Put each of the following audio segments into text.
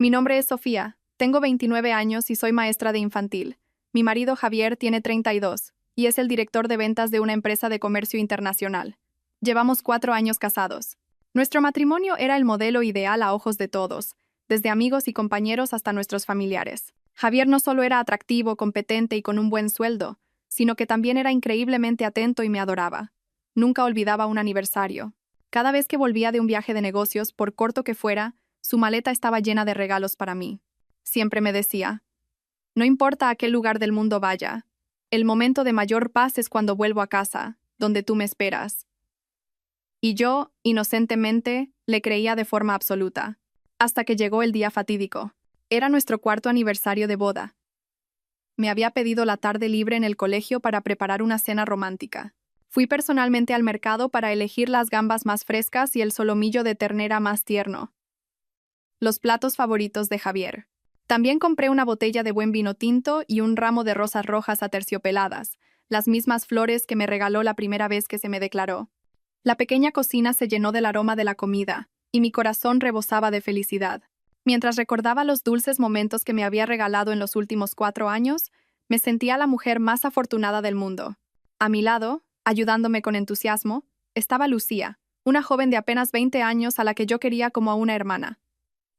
Mi nombre es Sofía, tengo 29 años y soy maestra de infantil. Mi marido Javier tiene 32 y es el director de ventas de una empresa de comercio internacional. Llevamos 4 años casados. Nuestro matrimonio era el modelo ideal a ojos de todos, desde amigos y compañeros hasta nuestros familiares. Javier no solo era atractivo, competente y con un buen sueldo, sino que también era increíblemente atento y me adoraba. Nunca olvidaba un aniversario. Cada vez que volvía de un viaje de negocios, por corto que fuera, su maleta estaba llena de regalos para mí. Siempre me decía, no importa a qué lugar del mundo vaya, el momento de mayor paz es cuando vuelvo a casa, donde tú me esperas. Y yo, inocentemente, le creía de forma absoluta, hasta que llegó el día fatídico. Era nuestro 4º aniversario de boda. Me había pedido la tarde libre en el colegio para preparar una cena romántica. Fui personalmente al mercado para elegir las gambas más frescas y el solomillo de ternera más tierno. Los platos favoritos de Javier. También compré una botella de buen vino tinto y un ramo de rosas rojas aterciopeladas, las mismas flores que me regaló la primera vez que se me declaró. La pequeña cocina se llenó del aroma de la comida, y mi corazón rebosaba de felicidad. Mientras recordaba los dulces momentos que me había regalado en los últimos 4 años, me sentía la mujer más afortunada del mundo. A mi lado, ayudándome con entusiasmo, estaba Lucía, una joven de apenas 20 años a la que yo quería como a una hermana.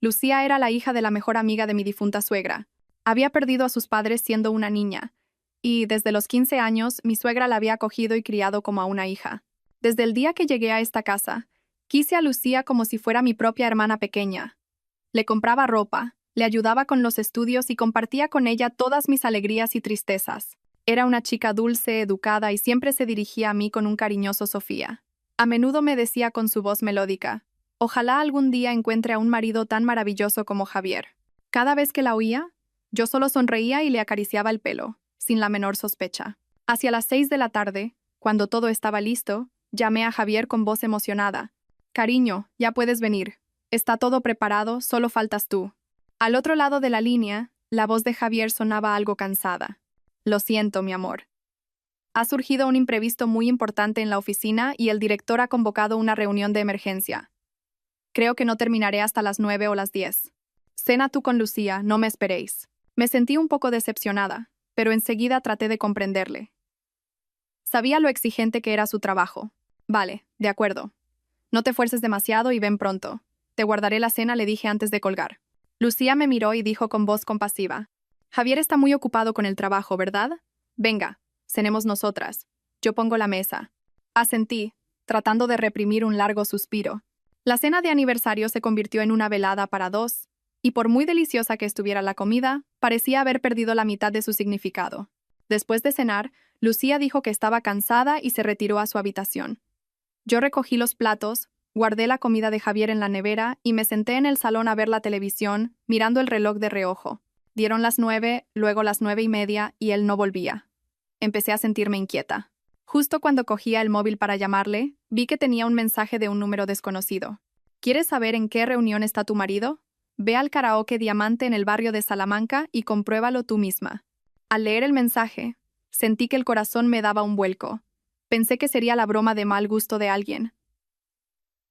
Lucía era la hija de la mejor amiga de mi difunta suegra. Había perdido a sus padres siendo una niña, y desde los 15 años mi suegra la había acogido y criado como a una hija. Desde el día que llegué a esta casa, quise a Lucía como si fuera mi propia hermana pequeña. Le compraba ropa, le ayudaba con los estudios y compartía con ella todas mis alegrías y tristezas. Era una chica dulce, educada y siempre se dirigía a mí con un cariñoso Sofía. A menudo me decía con su voz melódica, ojalá algún día encuentre a un marido tan maravilloso como Javier. Cada vez que la oía, yo solo sonreía y le acariciaba el pelo, sin la menor sospecha. Hacia las 6 de la tarde, cuando todo estaba listo, llamé a Javier con voz emocionada. Cariño, ya puedes venir. Está todo preparado, solo faltas tú. Al otro lado de la línea, la voz de Javier sonaba algo cansada. Lo siento, mi amor. Ha surgido un imprevisto muy importante en la oficina y el director ha convocado una reunión de emergencia. Creo que no terminaré hasta las 9 o las 10. Cena tú con Lucía, no me esperéis. Me sentí un poco decepcionada, pero enseguida traté de comprenderle. Sabía lo exigente que era su trabajo. Vale, de acuerdo. No te fuerces demasiado y ven pronto. Te guardaré la cena, le dije antes de colgar. Lucía me miró y dijo con voz compasiva. Javier está muy ocupado con el trabajo, ¿verdad? Venga, cenemos nosotras. Yo pongo la mesa. Asentí, tratando de reprimir un largo suspiro. La cena de aniversario se convirtió en una velada para 2, y por muy deliciosa que estuviera la comida, parecía haber perdido la mitad de su significado. Después de cenar, Lucía dijo que estaba cansada y se retiró a su habitación. Yo recogí los platos, guardé la comida de Javier en la nevera y me senté en el salón a ver la televisión, mirando el reloj de reojo. Dieron las 9, luego las 9:30 y él no volvía. Empecé a sentirme inquieta. Justo cuando cogía el móvil para llamarle, vi que tenía un mensaje de un número desconocido. ¿Quieres saber en qué reunión está tu marido? Ve al karaoke Diamante en el barrio de Salamanca y compruébalo tú misma. Al leer el mensaje, sentí que el corazón me daba un vuelco. Pensé que sería la broma de mal gusto de alguien.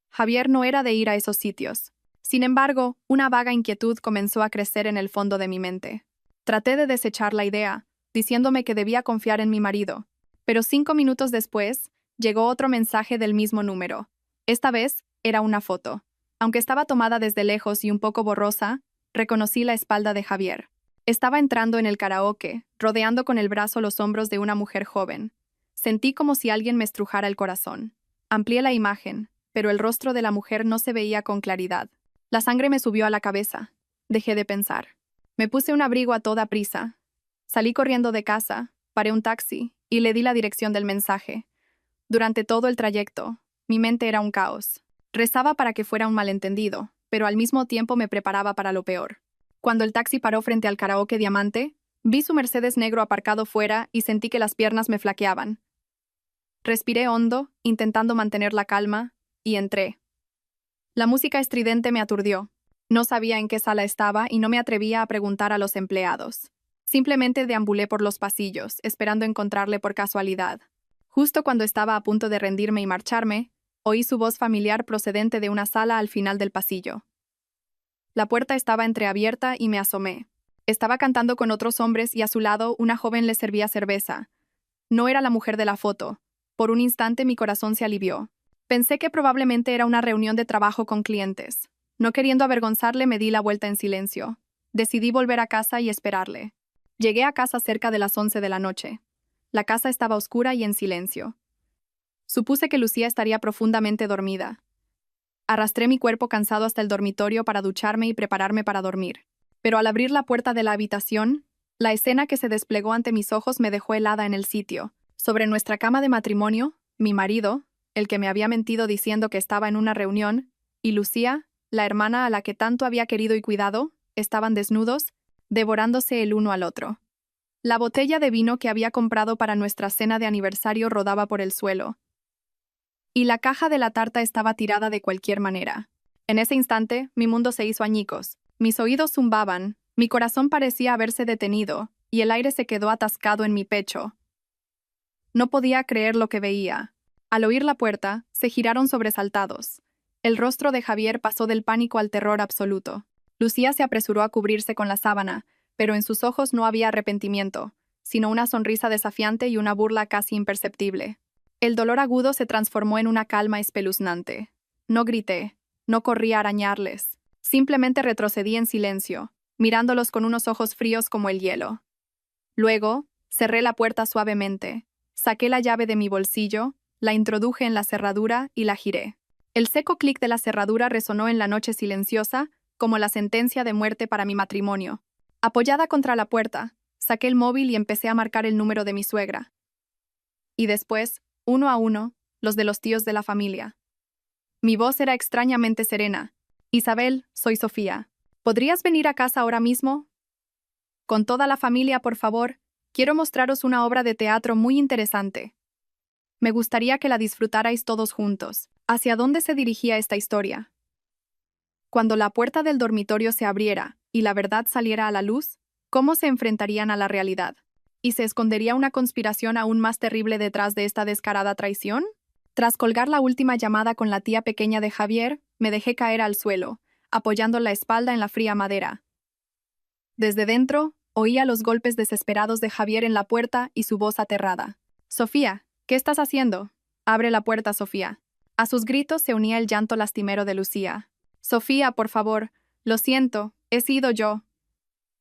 Javier no era de ir a esos sitios. Sin embargo, una vaga inquietud comenzó a crecer en el fondo de mi mente. Traté de desechar la idea, diciéndome que debía confiar en mi marido. Pero 5 minutos después, llegó otro mensaje del mismo número. Esta vez, era una foto. Aunque estaba tomada desde lejos y un poco borrosa, reconocí la espalda de Javier. Estaba entrando en el karaoke, rodeando con el brazo los hombros de una mujer joven. Sentí como si alguien me estrujara el corazón. Amplié la imagen, pero el rostro de la mujer no se veía con claridad. La sangre me subió a la cabeza. Dejé de pensar. Me puse un abrigo a toda prisa. Salí corriendo de casa, paré un taxi y le di la dirección del mensaje. Durante todo el trayecto, mi mente era un caos. Rezaba para que fuera un malentendido, pero al mismo tiempo me preparaba para lo peor. Cuando el taxi paró frente al karaoke Diamante, vi su Mercedes negro aparcado fuera y sentí que las piernas me flaqueaban. Respiré hondo, intentando mantener la calma, y entré. La música estridente me aturdió. No sabía en qué sala estaba y no me atrevía a preguntar a los empleados. Simplemente deambulé por los pasillos, esperando encontrarle por casualidad. Justo cuando estaba a punto de rendirme y marcharme, oí su voz familiar procedente de una sala al final del pasillo. La puerta estaba entreabierta y me asomé. Estaba cantando con otros hombres y a su lado una joven le servía cerveza. No era la mujer de la foto. Por un instante mi corazón se alivió. Pensé que probablemente era una reunión de trabajo con clientes. No queriendo avergonzarle, me di la vuelta en silencio. Decidí volver a casa y esperarle. Llegué a casa cerca de las 11 de la noche. La casa estaba oscura y en silencio. Supuse que Lucía estaría profundamente dormida. Arrastré mi cuerpo cansado hasta el dormitorio para ducharme y prepararme para dormir. Pero al abrir la puerta de la habitación, la escena que se desplegó ante mis ojos me dejó helada en el sitio. Sobre nuestra cama de matrimonio, mi marido, el que me había mentido diciendo que estaba en una reunión, y Lucía, la hermana a la que tanto había querido y cuidado, estaban desnudos, devorándose el uno al otro. La botella de vino que había comprado para nuestra cena de aniversario rodaba por el suelo, y la caja de la tarta estaba tirada de cualquier manera. En ese instante, mi mundo se hizo añicos. Mis oídos zumbaban, mi corazón parecía haberse detenido, y el aire se quedó atascado en mi pecho. No podía creer lo que veía. Al oír la puerta, se giraron sobresaltados. El rostro de Javier pasó del pánico al terror absoluto. Lucía se apresuró a cubrirse con la sábana, pero en sus ojos no había arrepentimiento, sino una sonrisa desafiante y una burla casi imperceptible. El dolor agudo se transformó en una calma espeluznante. No grité, no corrí a arañarles. Simplemente retrocedí en silencio, mirándolos con unos ojos fríos como el hielo. Luego, cerré la puerta suavemente, saqué la llave de mi bolsillo, la introduje en la cerradura y la giré. El seco clic de la cerradura resonó en la noche silenciosa, como la sentencia de muerte para mi matrimonio. Apoyada contra la puerta, saqué el móvil y empecé a marcar el número de mi suegra. Y después, uno a uno, los de los tíos de la familia. Mi voz era extrañamente serena. Isabel, soy Sofía. ¿Podrías venir a casa ahora mismo? Con toda la familia, por favor. Quiero mostraros una obra de teatro muy interesante. Me gustaría que la disfrutarais todos juntos. ¿Hacia dónde se dirigía esta historia? Cuando la puerta del dormitorio se abriera y la verdad saliera a la luz, ¿cómo se enfrentarían a la realidad? ¿Y se escondería una conspiración aún más terrible detrás de esta descarada traición? Tras colgar la última llamada con la tía pequeña de Javier, me dejé caer al suelo, apoyando la espalda en la fría madera. Desde dentro, oía los golpes desesperados de Javier en la puerta y su voz aterrada. «Sofía, ¿qué estás haciendo? Abre la puerta, Sofía». A sus gritos se unía el llanto lastimero de Lucía. «Sofía, por favor, lo siento, he sido yo.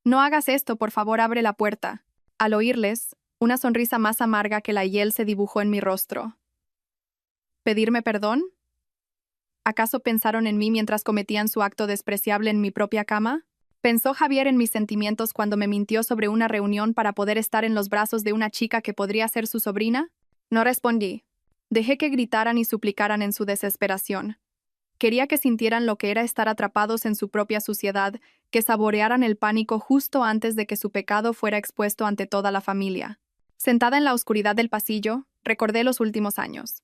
No hagas esto, por favor, abre la puerta». Al oírles, una sonrisa más amarga que la hiel se dibujó en mi rostro. ¿Pedirme perdón? ¿Acaso pensaron en mí mientras cometían su acto despreciable en mi propia cama? ¿Pensó Javier en mis sentimientos cuando me mintió sobre una reunión para poder estar en los brazos de una chica que podría ser su sobrina? No respondí. Dejé que gritaran y suplicaran en su desesperación. Quería que sintieran lo que era estar atrapados en su propia suciedad, que saborearan el pánico justo antes de que su pecado fuera expuesto ante toda la familia. Sentada en la oscuridad del pasillo, recordé los últimos años.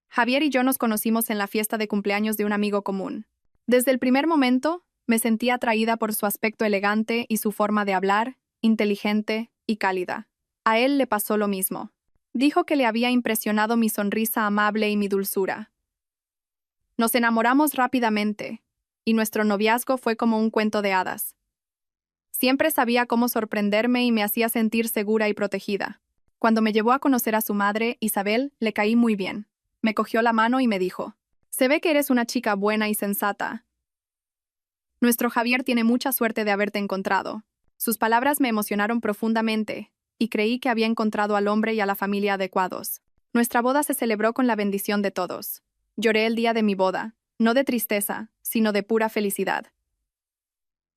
Javier y yo nos conocimos en la fiesta de cumpleaños de un amigo común. Desde el primer momento, me sentí atraída por su aspecto elegante y su forma de hablar, inteligente y cálida. A él le pasó lo mismo. Dijo que le había impresionado mi sonrisa amable y mi dulzura. Nos enamoramos rápidamente, y nuestro noviazgo fue como un cuento de hadas. Siempre sabía cómo sorprenderme y me hacía sentir segura y protegida. Cuando me llevó a conocer a su madre, Isabel, le caí muy bien. Me cogió la mano y me dijo: «Se ve que eres una chica buena y sensata. Nuestro Javier tiene mucha suerte de haberte encontrado». Sus palabras me emocionaron profundamente, y creí que había encontrado al hombre y a la familia adecuados. Nuestra boda se celebró con la bendición de todos. Lloré el día de mi boda, no de tristeza, sino de pura felicidad.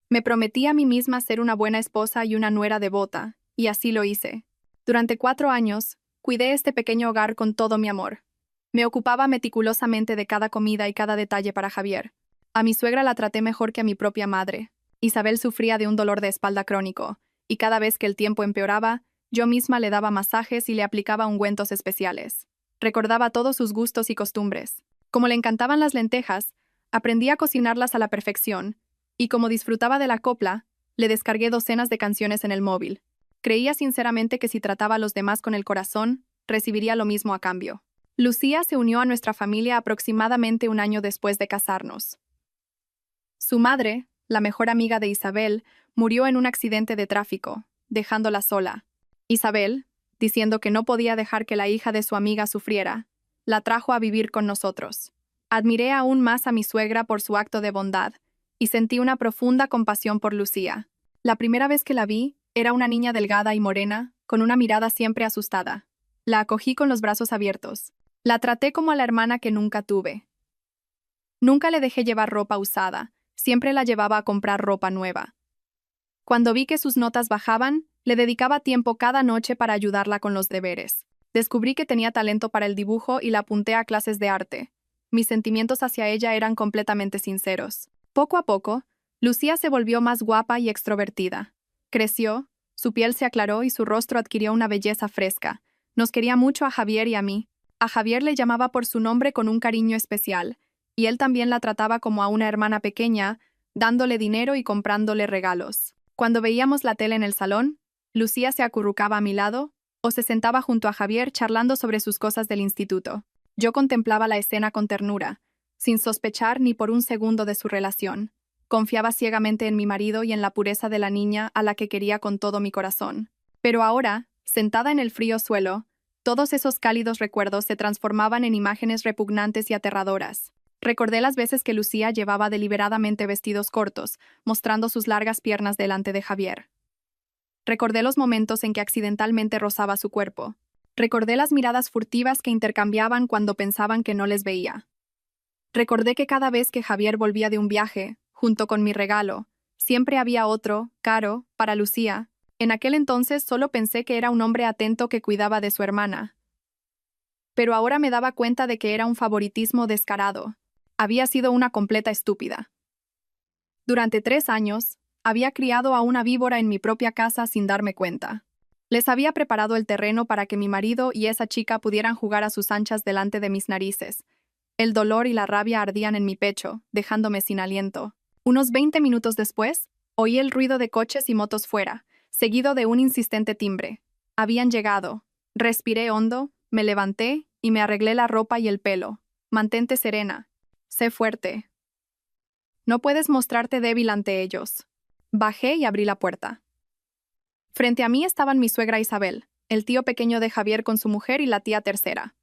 Me prometí a mí misma ser una buena esposa y una nuera devota, y así lo hice. Durante 4 años, cuidé este pequeño hogar con todo mi amor. Me ocupaba meticulosamente de cada comida y cada detalle para Javier. A mi suegra la traté mejor que a mi propia madre. Isabel sufría de un dolor de espalda crónico, y cada vez que el tiempo empeoraba, yo misma le daba masajes y le aplicaba ungüentos especiales. Recordaba todos sus gustos y costumbres. Como le encantaban las lentejas, aprendí a cocinarlas a la perfección, y como disfrutaba de la copla, le descargué docenas de canciones en el móvil. Creía sinceramente que si trataba a los demás con el corazón, recibiría lo mismo a cambio. Lucía se unió a nuestra familia aproximadamente un año después de casarnos. Su madre, la mejor amiga de Isabel, murió en un accidente de tráfico, dejándola sola. Isabel, diciendo que no podía dejar que la hija de su amiga sufriera, la trajo a vivir con nosotros. Admiré aún más a mi suegra por su acto de bondad, y sentí una profunda compasión por Lucía. La primera vez que la vi, era una niña delgada y morena, con una mirada siempre asustada. La acogí con los brazos abiertos. La traté como a la hermana que nunca tuve. Nunca le dejé llevar ropa usada, siempre la llevaba a comprar ropa nueva. Cuando vi que sus notas bajaban, le dedicaba tiempo cada noche para ayudarla con los deberes. Descubrí que tenía talento para el dibujo y la apunté a clases de arte. Mis sentimientos hacia ella eran completamente sinceros. Poco a poco, Lucía se volvió más guapa y extrovertida. Creció, su piel se aclaró y su rostro adquirió una belleza fresca. Nos quería mucho a Javier y a mí. A Javier le llamaba por su nombre con un cariño especial, y él también la trataba como a una hermana pequeña, dándole dinero y comprándole regalos. Cuando veíamos la tele en el salón, Lucía se acurrucaba a mi lado o se sentaba junto a Javier charlando sobre sus cosas del instituto. Yo contemplaba la escena con ternura, sin sospechar ni por un segundo de su relación. Confiaba ciegamente en mi marido y en la pureza de la niña a la que quería con todo mi corazón. Pero ahora, sentada en el frío suelo, todos esos cálidos recuerdos se transformaban en imágenes repugnantes y aterradoras. Recordé las veces que Lucía llevaba deliberadamente vestidos cortos, mostrando sus largas piernas delante de Javier. Recordé los momentos en que accidentalmente rozaba su cuerpo. Recordé las miradas furtivas que intercambiaban cuando pensaban que no les veía. Recordé que cada vez que Javier volvía de un viaje, junto con mi regalo, siempre había otro, caro, para Lucía. En aquel entonces solo pensé que era un hombre atento que cuidaba de su hermana. Pero ahora me daba cuenta de que era un favoritismo descarado. Había sido una completa estúpida. Durante 3 años, había criado a una víbora en mi propia casa sin darme cuenta. Les había preparado el terreno para que mi marido y esa chica pudieran jugar a sus anchas delante de mis narices. El dolor y la rabia ardían en mi pecho, dejándome sin aliento. Unos 20 minutos después, oí el ruido de coches y motos fuera, seguido de un insistente timbre. Habían llegado. Respiré hondo, me levanté y me arreglé la ropa y el pelo. Mantente serena. Sé fuerte. No puedes mostrarte débil ante ellos. Bajé y abrí la puerta. Frente a mí estaban mi suegra Isabel, el tío pequeño de Javier con su mujer y la tía tercera.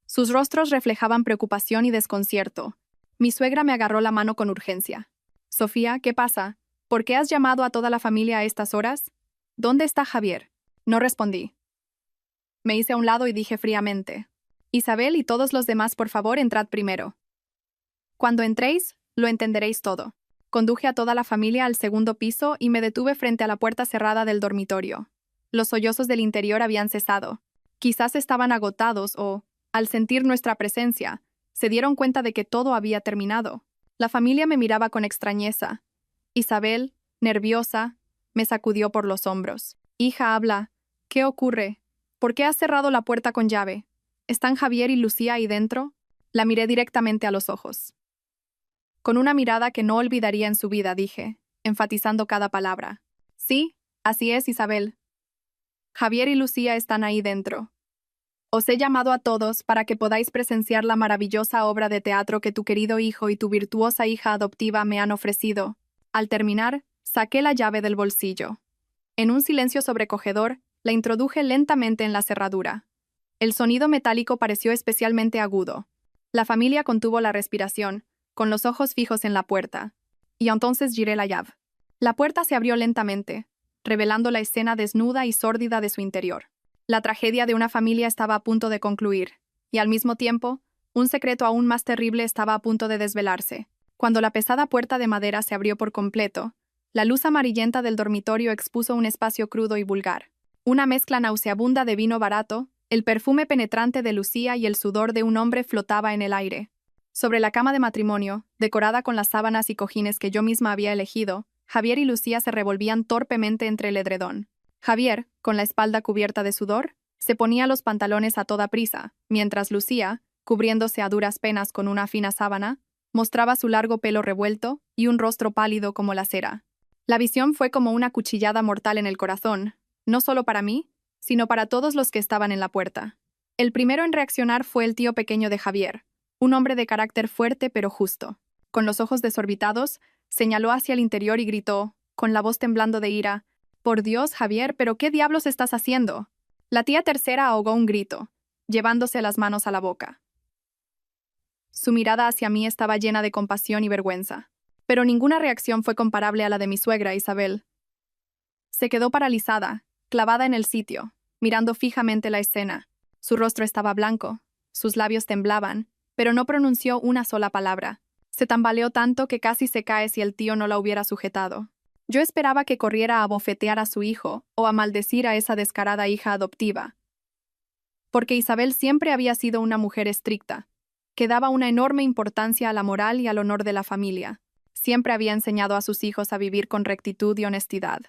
Sus rostros reflejaban preocupación y desconcierto. Mi suegra me agarró la mano con urgencia. Sofía, ¿qué pasa? ¿Por qué has llamado a toda la familia a estas horas? ¿Dónde está Javier? No respondí. Me hice a un lado y dije fríamente: Isabel y todos los demás, por favor, entrad primero. Cuando entréis, lo entenderéis todo. Conduje a toda la familia al segundo piso y me detuve frente a la puerta cerrada del dormitorio. Los sollozos del interior habían cesado. Quizás estaban agotados o, al sentir nuestra presencia, se dieron cuenta de que todo había terminado. La familia me miraba con extrañeza. Isabel, nerviosa, me sacudió por los hombros. Hija, habla. ¿Qué ocurre? ¿Por qué has cerrado la puerta con llave? ¿Están Javier y Lucía ahí dentro? La miré directamente a los ojos. Con una mirada que no olvidaría en su vida, dije, enfatizando cada palabra. Sí, así es, Isabel. Javier y Lucía están ahí dentro. Os he llamado a todos para que podáis presenciar la maravillosa obra de teatro que tu querido hijo y tu virtuosa hija adoptiva me han ofrecido. Al terminar, saqué la llave del bolsillo. En un silencio sobrecogedor, la introduje lentamente en la cerradura. El sonido metálico pareció especialmente agudo. La familia contuvo la respiración, con los ojos fijos en la puerta, y entonces giré la llave. La puerta se abrió lentamente, revelando la escena desnuda y sórdida de su interior. La tragedia de una familia estaba a punto de concluir, y al mismo tiempo, un secreto aún más terrible estaba a punto de desvelarse. Cuando la pesada puerta de madera se abrió por completo, la luz amarillenta del dormitorio expuso un espacio crudo y vulgar. Una mezcla nauseabunda de vino barato, el perfume penetrante de Lucía y el sudor de un hombre flotaba en el aire. Sobre la cama de matrimonio, decorada con las sábanas y cojines que yo misma había elegido, Javier y Lucía se revolvían torpemente entre el edredón. Javier, con la espalda cubierta de sudor, se ponía los pantalones a toda prisa, mientras Lucía, cubriéndose a duras penas con una fina sábana, mostraba su largo pelo revuelto y un rostro pálido como la cera. La visión fue como una cuchillada mortal en el corazón, no solo para mí, sino para todos los que estaban en la puerta. El primero en reaccionar fue el tío pequeño de Javier, un hombre de carácter fuerte pero justo. Con los ojos desorbitados, Señaló hacia el interior y gritó, con la voz temblando de ira, «Por Dios, Javier, ¿pero qué diablos estás haciendo?» La tía tercera ahogó un grito, llevándose las manos a la boca. Su mirada hacia mí estaba llena de compasión y vergüenza, pero ninguna reacción fue comparable a la de mi suegra Isabel. Se quedó paralizada, clavada en el sitio, mirando fijamente la escena. Su rostro estaba blanco, sus labios temblaban, pero no pronunció una sola palabra. Se tambaleó tanto que casi se cae si el tío no la hubiera sujetado. Yo esperaba que corriera a bofetear a su hijo o a maldecir a esa descarada hija adoptiva, porque Isabel siempre había sido una mujer estricta, que daba una enorme importancia a la moral y al honor de la familia. Siempre había enseñado a sus hijos a vivir con rectitud y honestidad.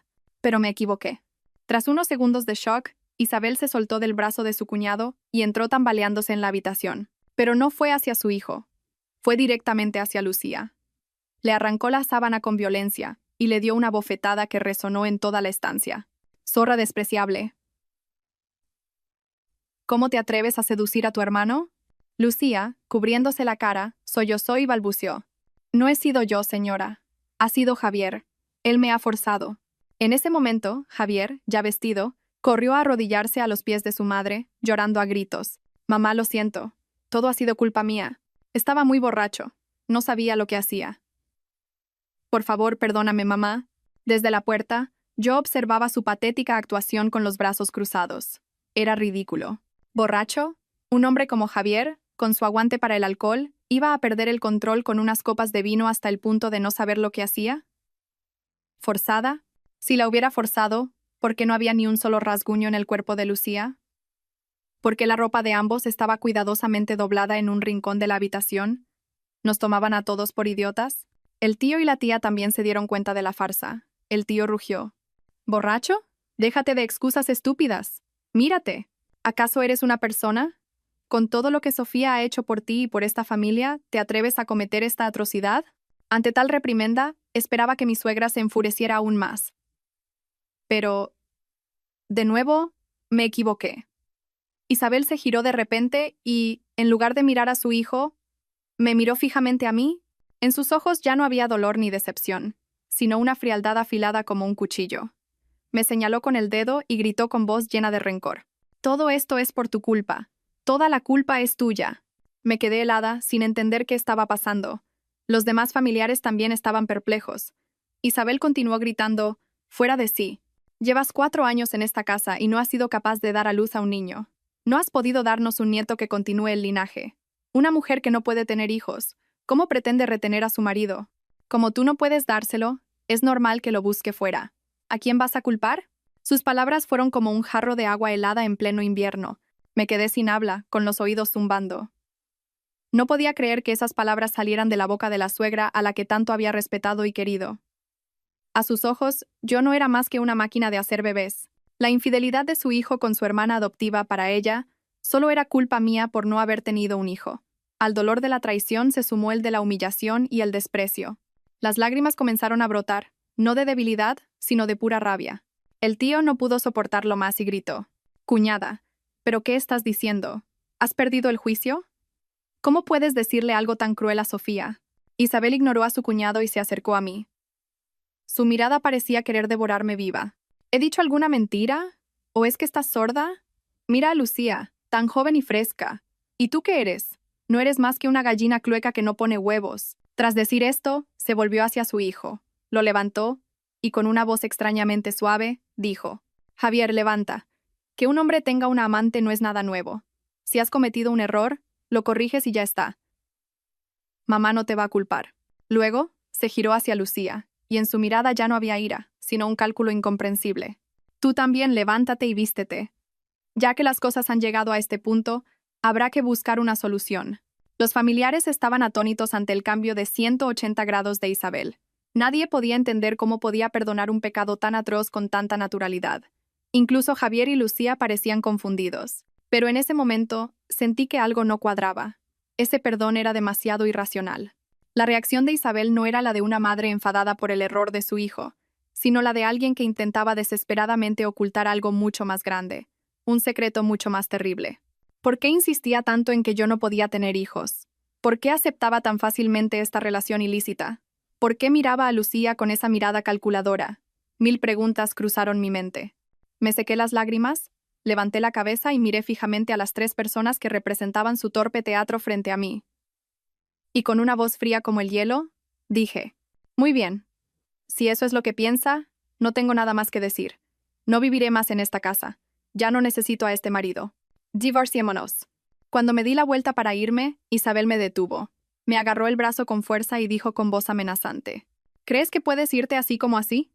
Pero me equivoqué. Tras unos segundos de shock, Isabel se soltó del brazo de su cuñado y entró tambaleándose en la habitación. Pero no fue hacia su hijo. Fue directamente hacia Lucía. Le arrancó la sábana con violencia y le dio una bofetada que resonó en toda la estancia. «Zorra despreciable. ¿Cómo te atreves a seducir a tu hermano?» Lucía, cubriéndose la cara, sollozó y balbuceó. «No he sido yo, señora. Ha sido Javier. Él me ha forzado». En ese momento, Javier, ya vestido, corrió a arrodillarse a los pies de su madre, llorando a gritos. «Mamá, lo siento. Todo ha sido culpa mía. Estaba muy borracho. No sabía lo que hacía. Por favor, perdóname, mamá». Desde la puerta, yo observaba su patética actuación con los brazos cruzados. Era ridículo. ¿Borracho? Un hombre como Javier, con su aguante para el alcohol, iba a perder el control con unas copas de vino hasta el punto de no saber lo que hacía. ¿Forzada? Si la hubiera forzado, ¿por qué no había ni un solo rasguño en el cuerpo de Lucía? ¿Por qué la ropa de ambos estaba cuidadosamente doblada en un rincón de la habitación? ¿Nos tomaban a todos por idiotas? El tío y la tía también se dieron cuenta de la farsa. El tío rugió. ¿Borracho? Déjate de excusas estúpidas. Mírate. ¿Acaso eres una persona? ¿Con todo lo que Sofía ha hecho por ti y por esta familia, te atreves a cometer esta atrocidad? Ante tal reprimenda, esperaba que mi suegra se enfureciera aún más. Pero, de nuevo, me equivoqué. Isabel se giró de repente y, en lugar de mirar a su hijo, me miró fijamente a mí. En sus ojos ya no había dolor ni decepción, sino una frialdad afilada como un cuchillo. Me señaló con el dedo y gritó con voz llena de rencor. «Todo esto es por tu culpa. Toda la culpa es tuya». Me quedé helada, sin entender qué estaba pasando. Los demás familiares también estaban perplejos. Isabel continuó gritando, fuera de sí. «Llevas 4 años en esta casa y no has sido capaz de dar a luz a un niño. No has podido darnos un nieto que continúe el linaje. Una mujer que no puede tener hijos, ¿cómo pretende retener a su marido? Como tú no puedes dárselo, es normal que lo busque fuera. ¿A quién vas a culpar?» Sus palabras fueron como un jarro de agua helada en pleno invierno. Me quedé sin habla, con los oídos zumbando. No podía creer que esas palabras salieran de la boca de la suegra a la que tanto había respetado y querido. A sus ojos, yo no era más que una máquina de hacer bebés. La infidelidad de su hijo con su hermana adoptiva para ella solo era culpa mía por no haber tenido un hijo. Al dolor de la traición se sumó el de la humillación y el desprecio. Las lágrimas comenzaron a brotar, no de debilidad, sino de pura rabia. El tío no pudo soportarlo más y gritó. «Cuñada, ¿pero qué estás diciendo? ¿Has perdido el juicio? ¿Cómo puedes decirle algo tan cruel a Sofía?» Isabel ignoró a su cuñado y se acercó a mí. Su mirada parecía querer devorarme viva. ¿He dicho alguna mentira? ¿O es que estás sorda? Mira a Lucía, tan joven y fresca. ¿Y tú qué eres? No eres más que una gallina clueca que no pone huevos. Tras decir esto, se volvió hacia su hijo. Lo levantó y con una voz extrañamente suave, dijo, «Javier, levanta. Que un hombre tenga una amante no es nada nuevo. Si has cometido un error, lo corriges y ya está. Mamá no te va a culpar». Luego, se giró hacia Lucía, y en su mirada ya no había ira, sino un cálculo incomprensible. «Tú también levántate y vístete. Ya que las cosas han llegado a este punto, habrá que buscar una solución». Los familiares estaban atónitos ante el cambio de 180 grados de Isabel. Nadie podía entender cómo podía perdonar un pecado tan atroz con tanta naturalidad. Incluso Javier y Lucía parecían confundidos. Pero en ese momento, sentí que algo no cuadraba. Ese perdón era demasiado irracional. La reacción de Isabel no era la de una madre enfadada por el error de su hijo, sino la de alguien que intentaba desesperadamente ocultar algo mucho más grande, un secreto mucho más terrible. ¿Por qué insistía tanto en que yo no podía tener hijos? ¿Por qué aceptaba tan fácilmente esta relación ilícita? ¿Por qué miraba a Lucía con esa mirada calculadora? 1000 preguntas cruzaron mi mente. Me sequé las lágrimas, levanté la cabeza y miré fijamente a las 3 personas que representaban su torpe teatro frente a mí. Y con una voz fría como el hielo, dije: muy bien. Si eso es lo que piensa, no tengo nada más que decir. No viviré más en esta casa. Ya no necesito a este marido. Divorciémonos. Cuando me di la vuelta para irme, Isabel me detuvo. Me agarró el brazo con fuerza y dijo con voz amenazante: ¿crees que puedes irte así como así?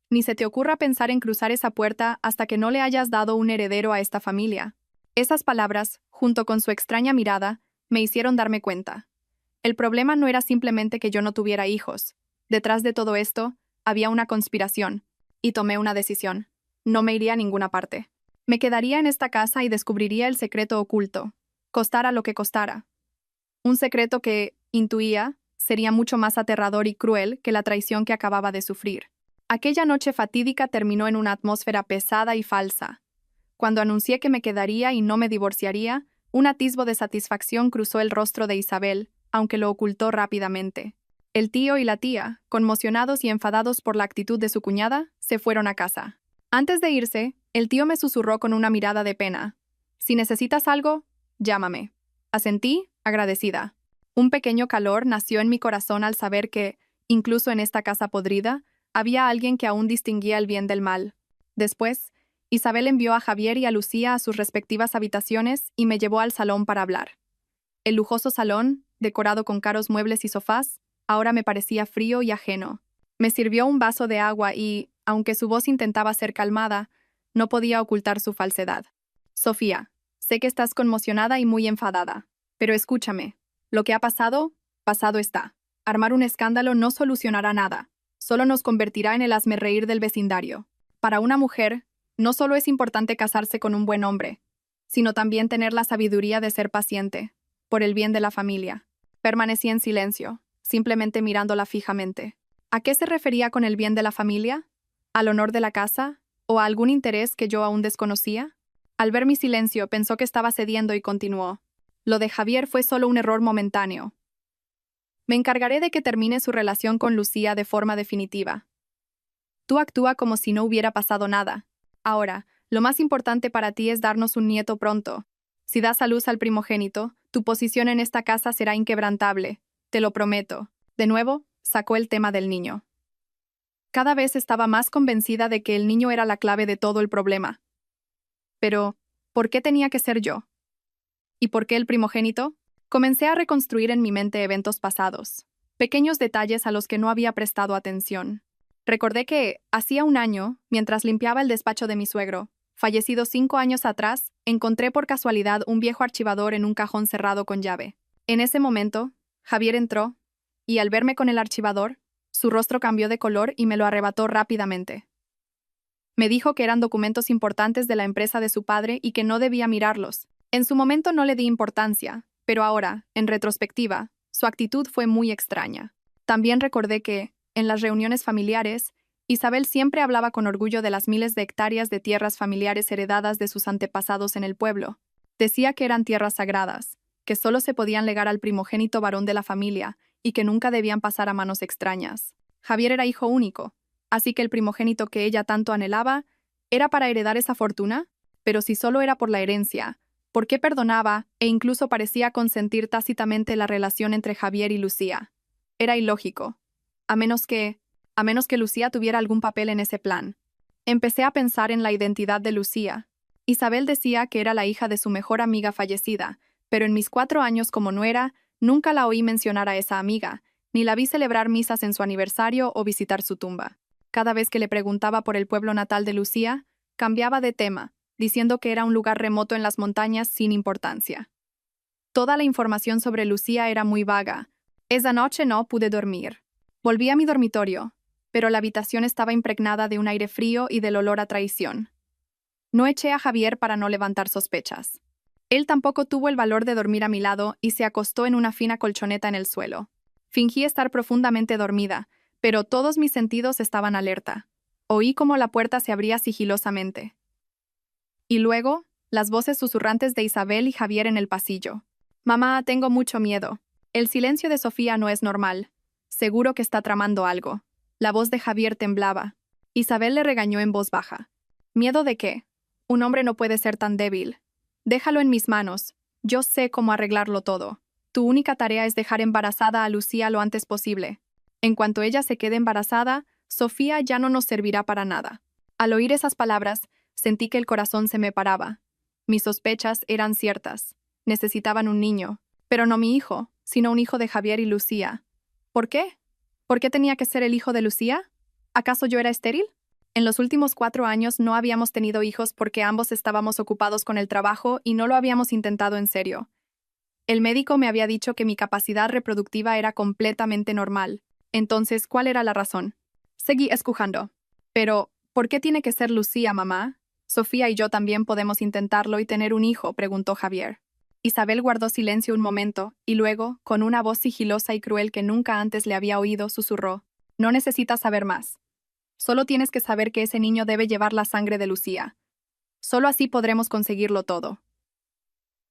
Ni se te ocurra pensar en cruzar esa puerta hasta que no le hayas dado un heredero a esta familia. Esas palabras, junto con su extraña mirada, me hicieron darme cuenta. El problema no era simplemente que yo no tuviera hijos. Detrás de todo esto, había una conspiración, y tomé una decisión. No me iría a ninguna parte. Me quedaría en esta casa y descubriría el secreto oculto, costara lo que costara. Un secreto que, intuía, sería mucho más aterrador y cruel que la traición que acababa de sufrir. Aquella noche fatídica terminó en una atmósfera pesada y falsa. Cuando anuncié que me quedaría y no me divorciaría, un atisbo de satisfacción cruzó el rostro de Isabel, aunque lo ocultó rápidamente. El tío y la tía, conmocionados y enfadados por la actitud de su cuñada, se fueron a casa. Antes de irse, el tío me susurró con una mirada de pena: si necesitas algo, llámame. Asentí, agradecida. Un pequeño calor nació en mi corazón al saber que, incluso en esta casa podrida, había alguien que aún distinguía el bien del mal. Después, Isabel envió a Javier y a Lucía a sus respectivas habitaciones y me llevó al salón para hablar. El lujoso salón, decorado con caros muebles y sofás, ahora me parecía frío y ajeno. Me sirvió un vaso de agua y, aunque su voz intentaba ser calmada, no podía ocultar su falsedad. Sofía, sé que estás conmocionada y muy enfadada, pero escúchame. Lo que ha pasado, pasado está. Armar un escándalo no solucionará nada. Solo nos convertirá en el hazmerreír del vecindario. Para una mujer, no solo es importante casarse con un buen hombre, sino también tener la sabiduría de ser paciente, por el bien de la familia. Permanecí en silencio, simplemente mirándola fijamente. ¿A qué se refería con el bien de la familia? ¿Al honor de la casa? ¿O a algún interés que yo aún desconocía? Al ver mi silencio, pensó que estaba cediendo y continuó: lo de Javier fue solo un error momentáneo. Me encargaré de que termine su relación con Lucía de forma definitiva. Tú actúa como si no hubiera pasado nada. Ahora, lo más importante para ti es darnos un nieto pronto. Si das a luz al primogénito, tu posición en esta casa será inquebrantable. Te lo prometo. De nuevo, sacó el tema del niño. Cada vez estaba más convencida de que el niño era la clave de todo el problema. Pero, ¿por qué tenía que ser yo? ¿Y por qué el primogénito? Comencé a reconstruir en mi mente eventos pasados, pequeños detalles a los que no había prestado atención. Recordé que, hacía un año, mientras limpiaba el despacho de mi suegro, fallecido 5 años atrás, encontré por casualidad un viejo archivador en un cajón cerrado con llave. En ese momento, Javier entró, y al verme con el archivador, su rostro cambió de color y me lo arrebató rápidamente. Me dijo que eran documentos importantes de la empresa de su padre y que no debía mirarlos. En su momento no le di importancia, pero ahora, en retrospectiva, su actitud fue muy extraña. También recordé que, en las reuniones familiares, Isabel siempre hablaba con orgullo de las miles de hectáreas de tierras familiares heredadas de sus antepasados en el pueblo. Decía que eran tierras sagradas, que solo se podían legar al primogénito varón de la familia y que nunca debían pasar a manos extrañas. Javier era hijo único, así que el primogénito que ella tanto anhelaba era para heredar esa fortuna, pero si solo era por la herencia, ¿por qué perdonaba e incluso parecía consentir tácitamente la relación entre Javier y Lucía? Era ilógico. A menos que Lucía tuviera algún papel en ese plan. Empecé a pensar en la identidad de Lucía. Isabel decía que era la hija de su mejor amiga fallecida, pero en mis 4 años como nuera, nunca la oí mencionar a esa amiga, ni la vi celebrar misas en su aniversario o visitar su tumba. Cada vez que le preguntaba por el pueblo natal de Lucía, cambiaba de tema, diciendo que era un lugar remoto en las montañas sin importancia. Toda la información sobre Lucía era muy vaga. Esa noche no pude dormir. Volví a mi dormitorio, pero la habitación estaba impregnada de un aire frío y del olor a traición. No eché a Javier para no levantar sospechas. Él tampoco tuvo el valor de dormir a mi lado y se acostó en una fina colchoneta en el suelo. Fingí estar profundamente dormida, pero todos mis sentidos estaban alerta. Oí cómo la puerta se abría sigilosamente. Y luego, las voces susurrantes de Isabel y Javier en el pasillo. «Mamá, tengo mucho miedo. El silencio de Sofía no es normal. Seguro que está tramando algo. La voz de Javier temblaba. Isabel le regañó en voz baja. ¿Miedo de qué? Un hombre no puede ser tan débil. Déjalo en mis manos. Yo sé cómo arreglarlo todo. Tu única tarea es dejar embarazada a Lucía lo antes posible. En cuanto ella se quede embarazada, Sofía ya no nos servirá para nada. Al oír esas palabras, sentí que el corazón se me paraba. Mis sospechas eran ciertas. Necesitaban un niño, pero no mi hijo, sino un hijo de Javier y Lucía. ¿Por qué? ¿Por qué tenía que ser el hijo de Lucía? ¿Acaso yo era estéril? En los últimos 4 años no habíamos tenido hijos porque ambos estábamos ocupados con el trabajo y no lo habíamos intentado en serio. El médico me había dicho que mi capacidad reproductiva era completamente normal. Entonces, ¿cuál era la razón? Seguí escujando. Pero, ¿por qué tiene que ser Lucía, mamá? Sofía y yo también podemos intentarlo y tener un hijo, preguntó Javier. Isabel guardó silencio un momento, y luego, con una voz sigilosa y cruel que nunca antes le había oído, susurró. No necesitas saber más. Solo tienes que saber que ese niño debe llevar la sangre de Lucía. Solo así podremos conseguirlo todo.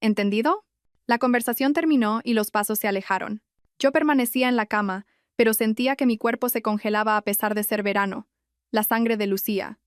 ¿Entendido? La conversación terminó y los pasos se alejaron. Yo permanecía en la cama, pero sentía que mi cuerpo se congelaba a pesar de ser verano. La sangre de Lucía.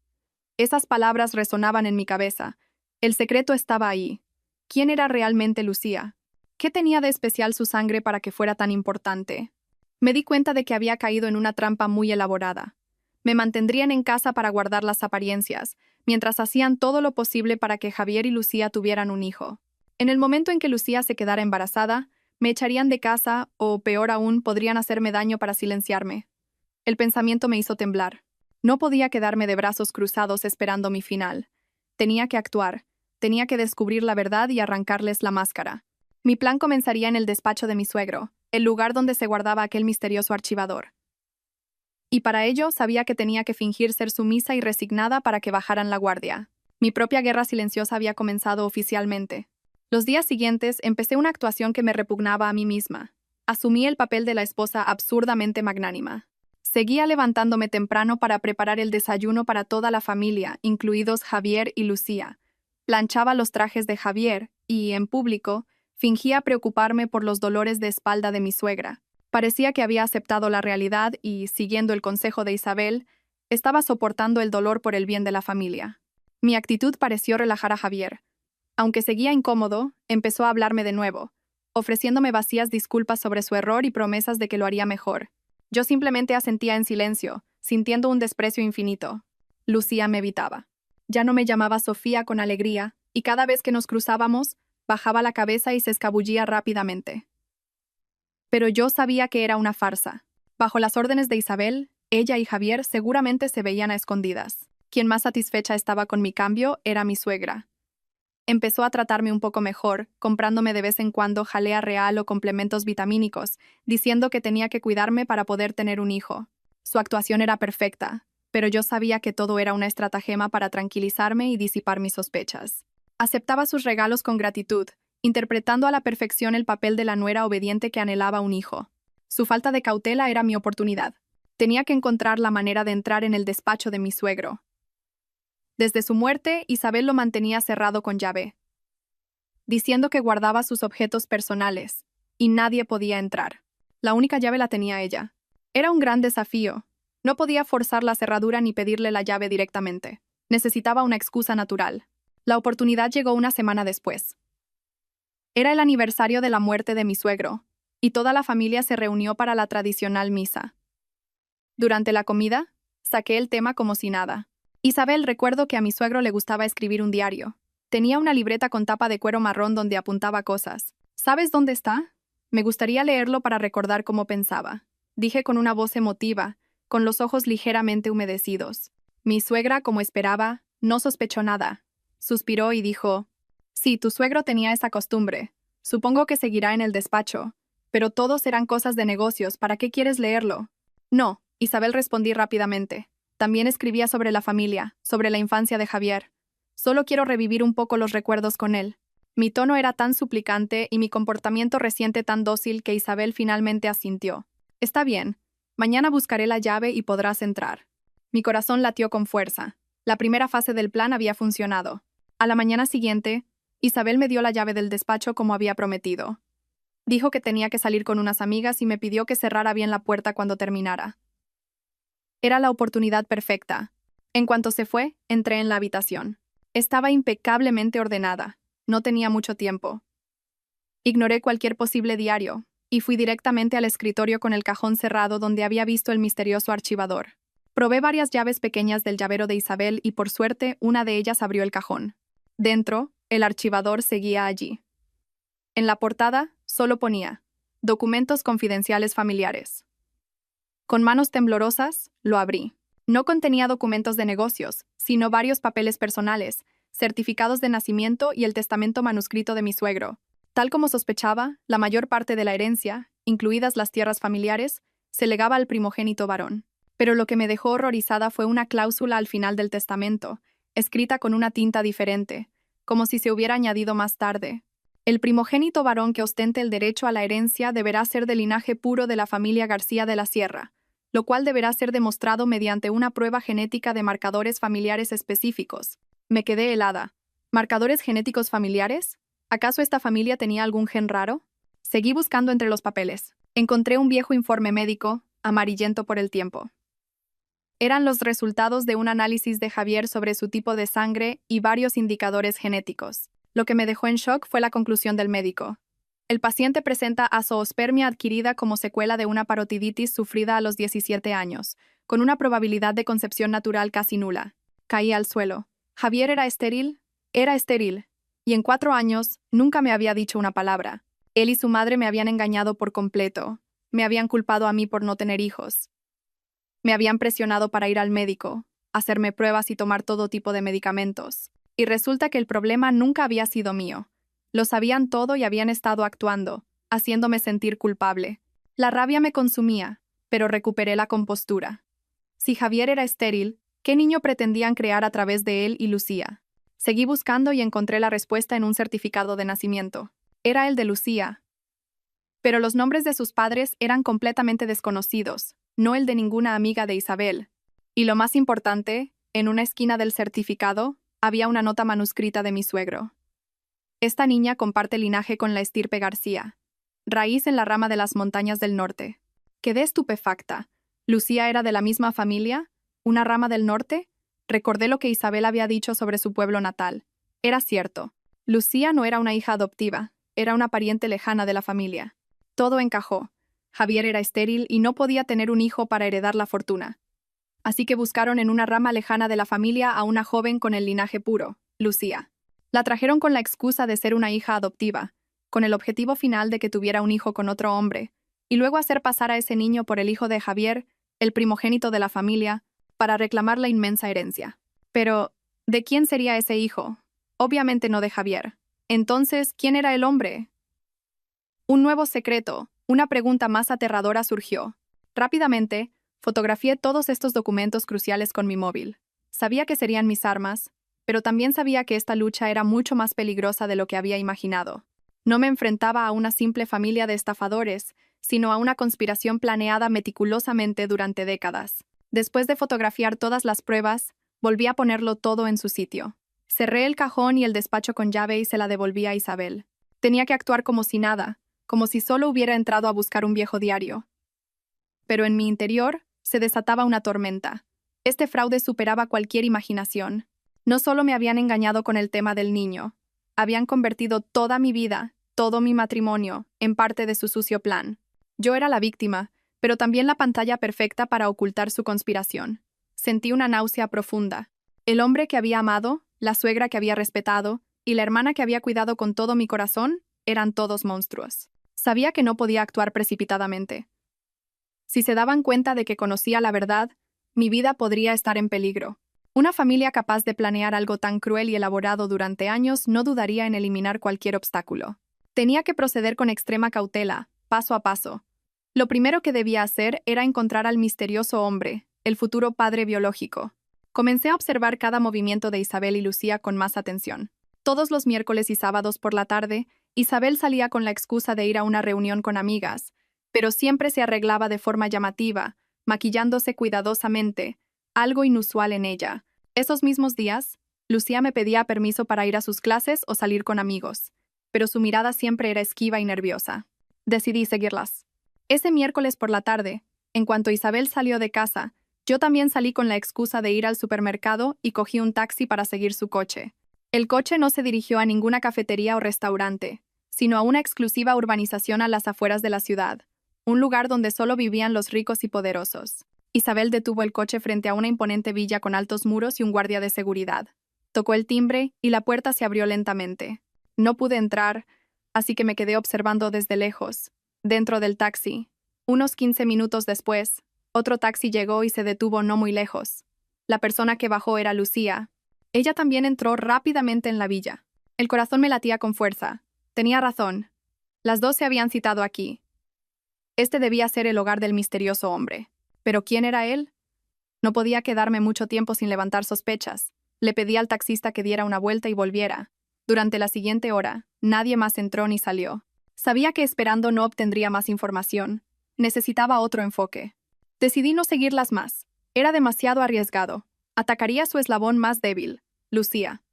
Esas palabras resonaban en mi cabeza. El secreto estaba ahí. ¿Quién era realmente Lucía? ¿Qué tenía de especial su sangre para que fuera tan importante? Me di cuenta de que había caído en una trampa muy elaborada. Me mantendrían en casa para guardar las apariencias, mientras hacían todo lo posible para que Javier y Lucía tuvieran un hijo. En el momento en que Lucía se quedara embarazada, me echarían de casa o, peor aún, podrían hacerme daño para silenciarme. El pensamiento me hizo temblar. No podía quedarme de brazos cruzados esperando mi final. Tenía que actuar, tenía que descubrir la verdad y arrancarles la máscara. Mi plan comenzaría en el despacho de mi suegro, el lugar donde se guardaba aquel misterioso archivador. Y para ello sabía que tenía que fingir ser sumisa y resignada para que bajaran la guardia. Mi propia guerra silenciosa había comenzado oficialmente. Los días siguientes empecé una actuación que me repugnaba a mí misma. Asumí el papel de la esposa absurdamente magnánima. Seguía levantándome temprano para preparar el desayuno para toda la familia, incluidos Javier y Lucía. Planchaba los trajes de Javier y, en público, fingía preocuparme por los dolores de espalda de mi suegra. Parecía que había aceptado la realidad y, siguiendo el consejo de Isabel, estaba soportando el dolor por el bien de la familia. Mi actitud pareció relajar a Javier. Aunque seguía incómodo, empezó a hablarme de nuevo, ofreciéndome vacías disculpas sobre su error y promesas de que lo haría mejor. Yo simplemente asentía en silencio, sintiendo un desprecio infinito. Lucía me evitaba. Ya no me llamaba Sofía con alegría, y cada vez que nos cruzábamos, bajaba la cabeza y se escabullía rápidamente. Pero yo sabía que era una farsa. Bajo las órdenes de Isabel, ella y Javier seguramente se veían a escondidas. Quien más satisfecha estaba con mi cambio era mi suegra. Empezó a tratarme un poco mejor, comprándome de vez en cuando jalea real o complementos vitamínicos, diciendo que tenía que cuidarme para poder tener un hijo. Su actuación era perfecta, pero yo sabía que todo era una estratagema para tranquilizarme y disipar mis sospechas. Aceptaba sus regalos con gratitud, interpretando a la perfección el papel de la nuera obediente que anhelaba un hijo. Su falta de cautela era mi oportunidad. Tenía que encontrar la manera de entrar en el despacho de mi suegro. Desde su muerte, Isabel lo mantenía cerrado con llave, diciendo que guardaba sus objetos personales, y nadie podía entrar. La única llave la tenía ella. Era un gran desafío. No podía forzar la cerradura ni pedirle la llave directamente. Necesitaba una excusa natural. La oportunidad llegó una semana después. Era el aniversario de la muerte de mi suegro, y toda la familia se reunió para la tradicional misa. Durante la comida, saqué el tema como si nada. Isabel, recuerdo que a mi suegro le gustaba escribir un diario. Tenía una libreta con tapa de cuero marrón donde apuntaba cosas. ¿Sabes dónde está? Me gustaría leerlo para recordar cómo pensaba. Dije con una voz emotiva, con los ojos ligeramente humedecidos. Mi suegra, como esperaba, no sospechó nada. Suspiró y dijo, sí, tu suegro tenía esa costumbre. Supongo que seguirá en el despacho. Pero todos eran cosas de negocios, ¿para qué quieres leerlo? No, Isabel, respondí rápidamente. También escribía sobre la familia, sobre la infancia de Javier. Solo quiero revivir un poco los recuerdos con él. Mi tono era tan suplicante y mi comportamiento reciente tan dócil que Isabel finalmente asintió. Está bien. Mañana buscaré la llave y podrás entrar. Mi corazón latió con fuerza. La primera fase del plan había funcionado. A la mañana siguiente, Isabel me dio la llave del despacho como había prometido. Dijo que tenía que salir con unas amigas y me pidió que cerrara bien la puerta cuando terminara. Era la oportunidad perfecta. En cuanto se fue, entré en la habitación. Estaba impecablemente ordenada. No tenía mucho tiempo. Ignoré cualquier posible diario y fui directamente al escritorio con el cajón cerrado donde había visto el misterioso archivador. Probé varias llaves pequeñas del llavero de Isabel y por suerte una de ellas abrió el cajón. Dentro, el archivador seguía allí. En la portada, solo ponía «Documentos confidenciales familiares». Con manos temblorosas, lo abrí. No contenía documentos de negocios, sino varios papeles personales, certificados de nacimiento y el testamento manuscrito de mi suegro. Tal como sospechaba, la mayor parte de la herencia, incluidas las tierras familiares, se legaba al primogénito varón. Pero lo que me dejó horrorizada fue una cláusula al final del testamento, escrita con una tinta diferente, como si se hubiera añadido más tarde. El primogénito varón que ostente el derecho a la herencia deberá ser de linaje puro de la familia García de la Sierra, lo cual deberá ser demostrado mediante una prueba genética de marcadores familiares específicos. Me quedé helada. ¿Marcadores genéticos familiares? ¿Acaso esta familia tenía algún gen raro? Seguí buscando entre los papeles. Encontré un viejo informe médico, amarillento por el tiempo. Eran los resultados de un análisis de Javier sobre su tipo de sangre y varios indicadores genéticos. Lo que me dejó en shock fue la conclusión del médico. El paciente presenta azoospermia adquirida como secuela de una parotiditis sufrida a los 17 años, con una probabilidad de concepción natural casi nula. Caí al suelo. ¿Javier era estéril? Era estéril. Y en 4 años, nunca me había dicho una palabra. Él y su madre me habían engañado por completo. Me habían culpado a mí por no tener hijos. Me habían presionado para ir al médico, hacerme pruebas y tomar todo tipo de medicamentos. Y resulta que el problema nunca había sido mío. Lo sabían todo y habían estado actuando, haciéndome sentir culpable. La rabia me consumía, pero recuperé la compostura. Si Javier era estéril, ¿qué niño pretendían crear a través de él y Lucía? Seguí buscando y encontré la respuesta en un certificado de nacimiento. Era el de Lucía. Pero los nombres de sus padres eran completamente desconocidos, no el de ninguna amiga de Isabel. Y lo más importante, en una esquina del certificado, había una nota manuscrita de mi suegro. Esta niña comparte linaje con la estirpe García, raíz en la rama de las montañas del norte. Quedé estupefacta. ¿Lucía era de la misma familia? ¿Una rama del norte? Recordé lo que Isabel había dicho sobre su pueblo natal. Era cierto. Lucía no era una hija adoptiva, era una pariente lejana de la familia. Todo encajó. Javier era estéril y no podía tener un hijo para heredar la fortuna. Así que buscaron en una rama lejana de la familia a una joven con el linaje puro, Lucía. La trajeron con la excusa de ser una hija adoptiva, con el objetivo final de que tuviera un hijo con otro hombre, y luego hacer pasar a ese niño por el hijo de Javier, el primogénito de la familia, para reclamar la inmensa herencia. Pero, ¿de quién sería ese hijo? Obviamente no de Javier. Entonces, ¿quién era el hombre? Un nuevo secreto, una pregunta más aterradora surgió. Rápidamente, fotografié todos estos documentos cruciales con mi móvil. Sabía que serían mis armas, pero también sabía que esta lucha era mucho más peligrosa de lo que había imaginado. No me enfrentaba a una simple familia de estafadores, sino a una conspiración planeada meticulosamente durante décadas. Después de fotografiar todas las pruebas, volví a ponerlo todo en su sitio. Cerré el cajón y el despacho con llave y se la devolví a Isabel. Tenía que actuar como si nada, como si solo hubiera entrado a buscar un viejo diario. Pero en mi interior se desataba una tormenta. Este fraude superaba cualquier imaginación. No solo me habían engañado con el tema del niño, habían convertido toda mi vida, todo mi matrimonio, en parte de su sucio plan. Yo era la víctima, pero también la pantalla perfecta para ocultar su conspiración. Sentí una náusea profunda. El hombre que había amado, la suegra que había respetado, y la hermana que había cuidado con todo mi corazón, eran todos monstruos. Sabía que no podía actuar precipitadamente. Si se daban cuenta de que conocía la verdad, mi vida podría estar en peligro. Una familia capaz de planear algo tan cruel y elaborado durante años no dudaría en eliminar cualquier obstáculo. Tenía que proceder con extrema cautela, paso a paso. Lo primero que debía hacer era encontrar al misterioso hombre, el futuro padre biológico. Comencé a observar cada movimiento de Isabel y Lucía con más atención. Todos los miércoles y sábados por la tarde, Isabel salía con la excusa de ir a una reunión con amigas, pero siempre se arreglaba de forma llamativa, maquillándose cuidadosamente, algo inusual en ella. Esos mismos días, Lucía me pedía permiso para ir a sus clases o salir con amigos, pero su mirada siempre era esquiva y nerviosa. Decidí seguirlas. Ese miércoles por la tarde, en cuanto Isabel salió de casa, yo también salí con la excusa de ir al supermercado y cogí un taxi para seguir su coche. El coche no se dirigió a ninguna cafetería o restaurante, sino a una exclusiva urbanización a las afueras de la ciudad, un lugar donde solo vivían los ricos y poderosos. Isabel detuvo el coche frente a una imponente villa con altos muros y un guardia de seguridad. Tocó el timbre y la puerta se abrió lentamente. No pude entrar, así que me quedé observando desde lejos, dentro del taxi. Unos 15 minutos después, otro taxi llegó y se detuvo no muy lejos. La persona que bajó era Lucía. Ella también entró rápidamente en la villa. El corazón me latía con fuerza. Tenía razón. Las dos se habían citado aquí. Este debía ser el hogar del misterioso hombre. ¿Pero quién era él? No podía quedarme mucho tiempo sin levantar sospechas. Le pedí al taxista que diera una vuelta y volviera. Durante la siguiente hora, nadie más entró ni salió. Sabía que esperando no obtendría más información. Necesitaba otro enfoque. Decidí no seguirlas más. Era demasiado arriesgado. Atacaría su eslabón más débil, Lucía.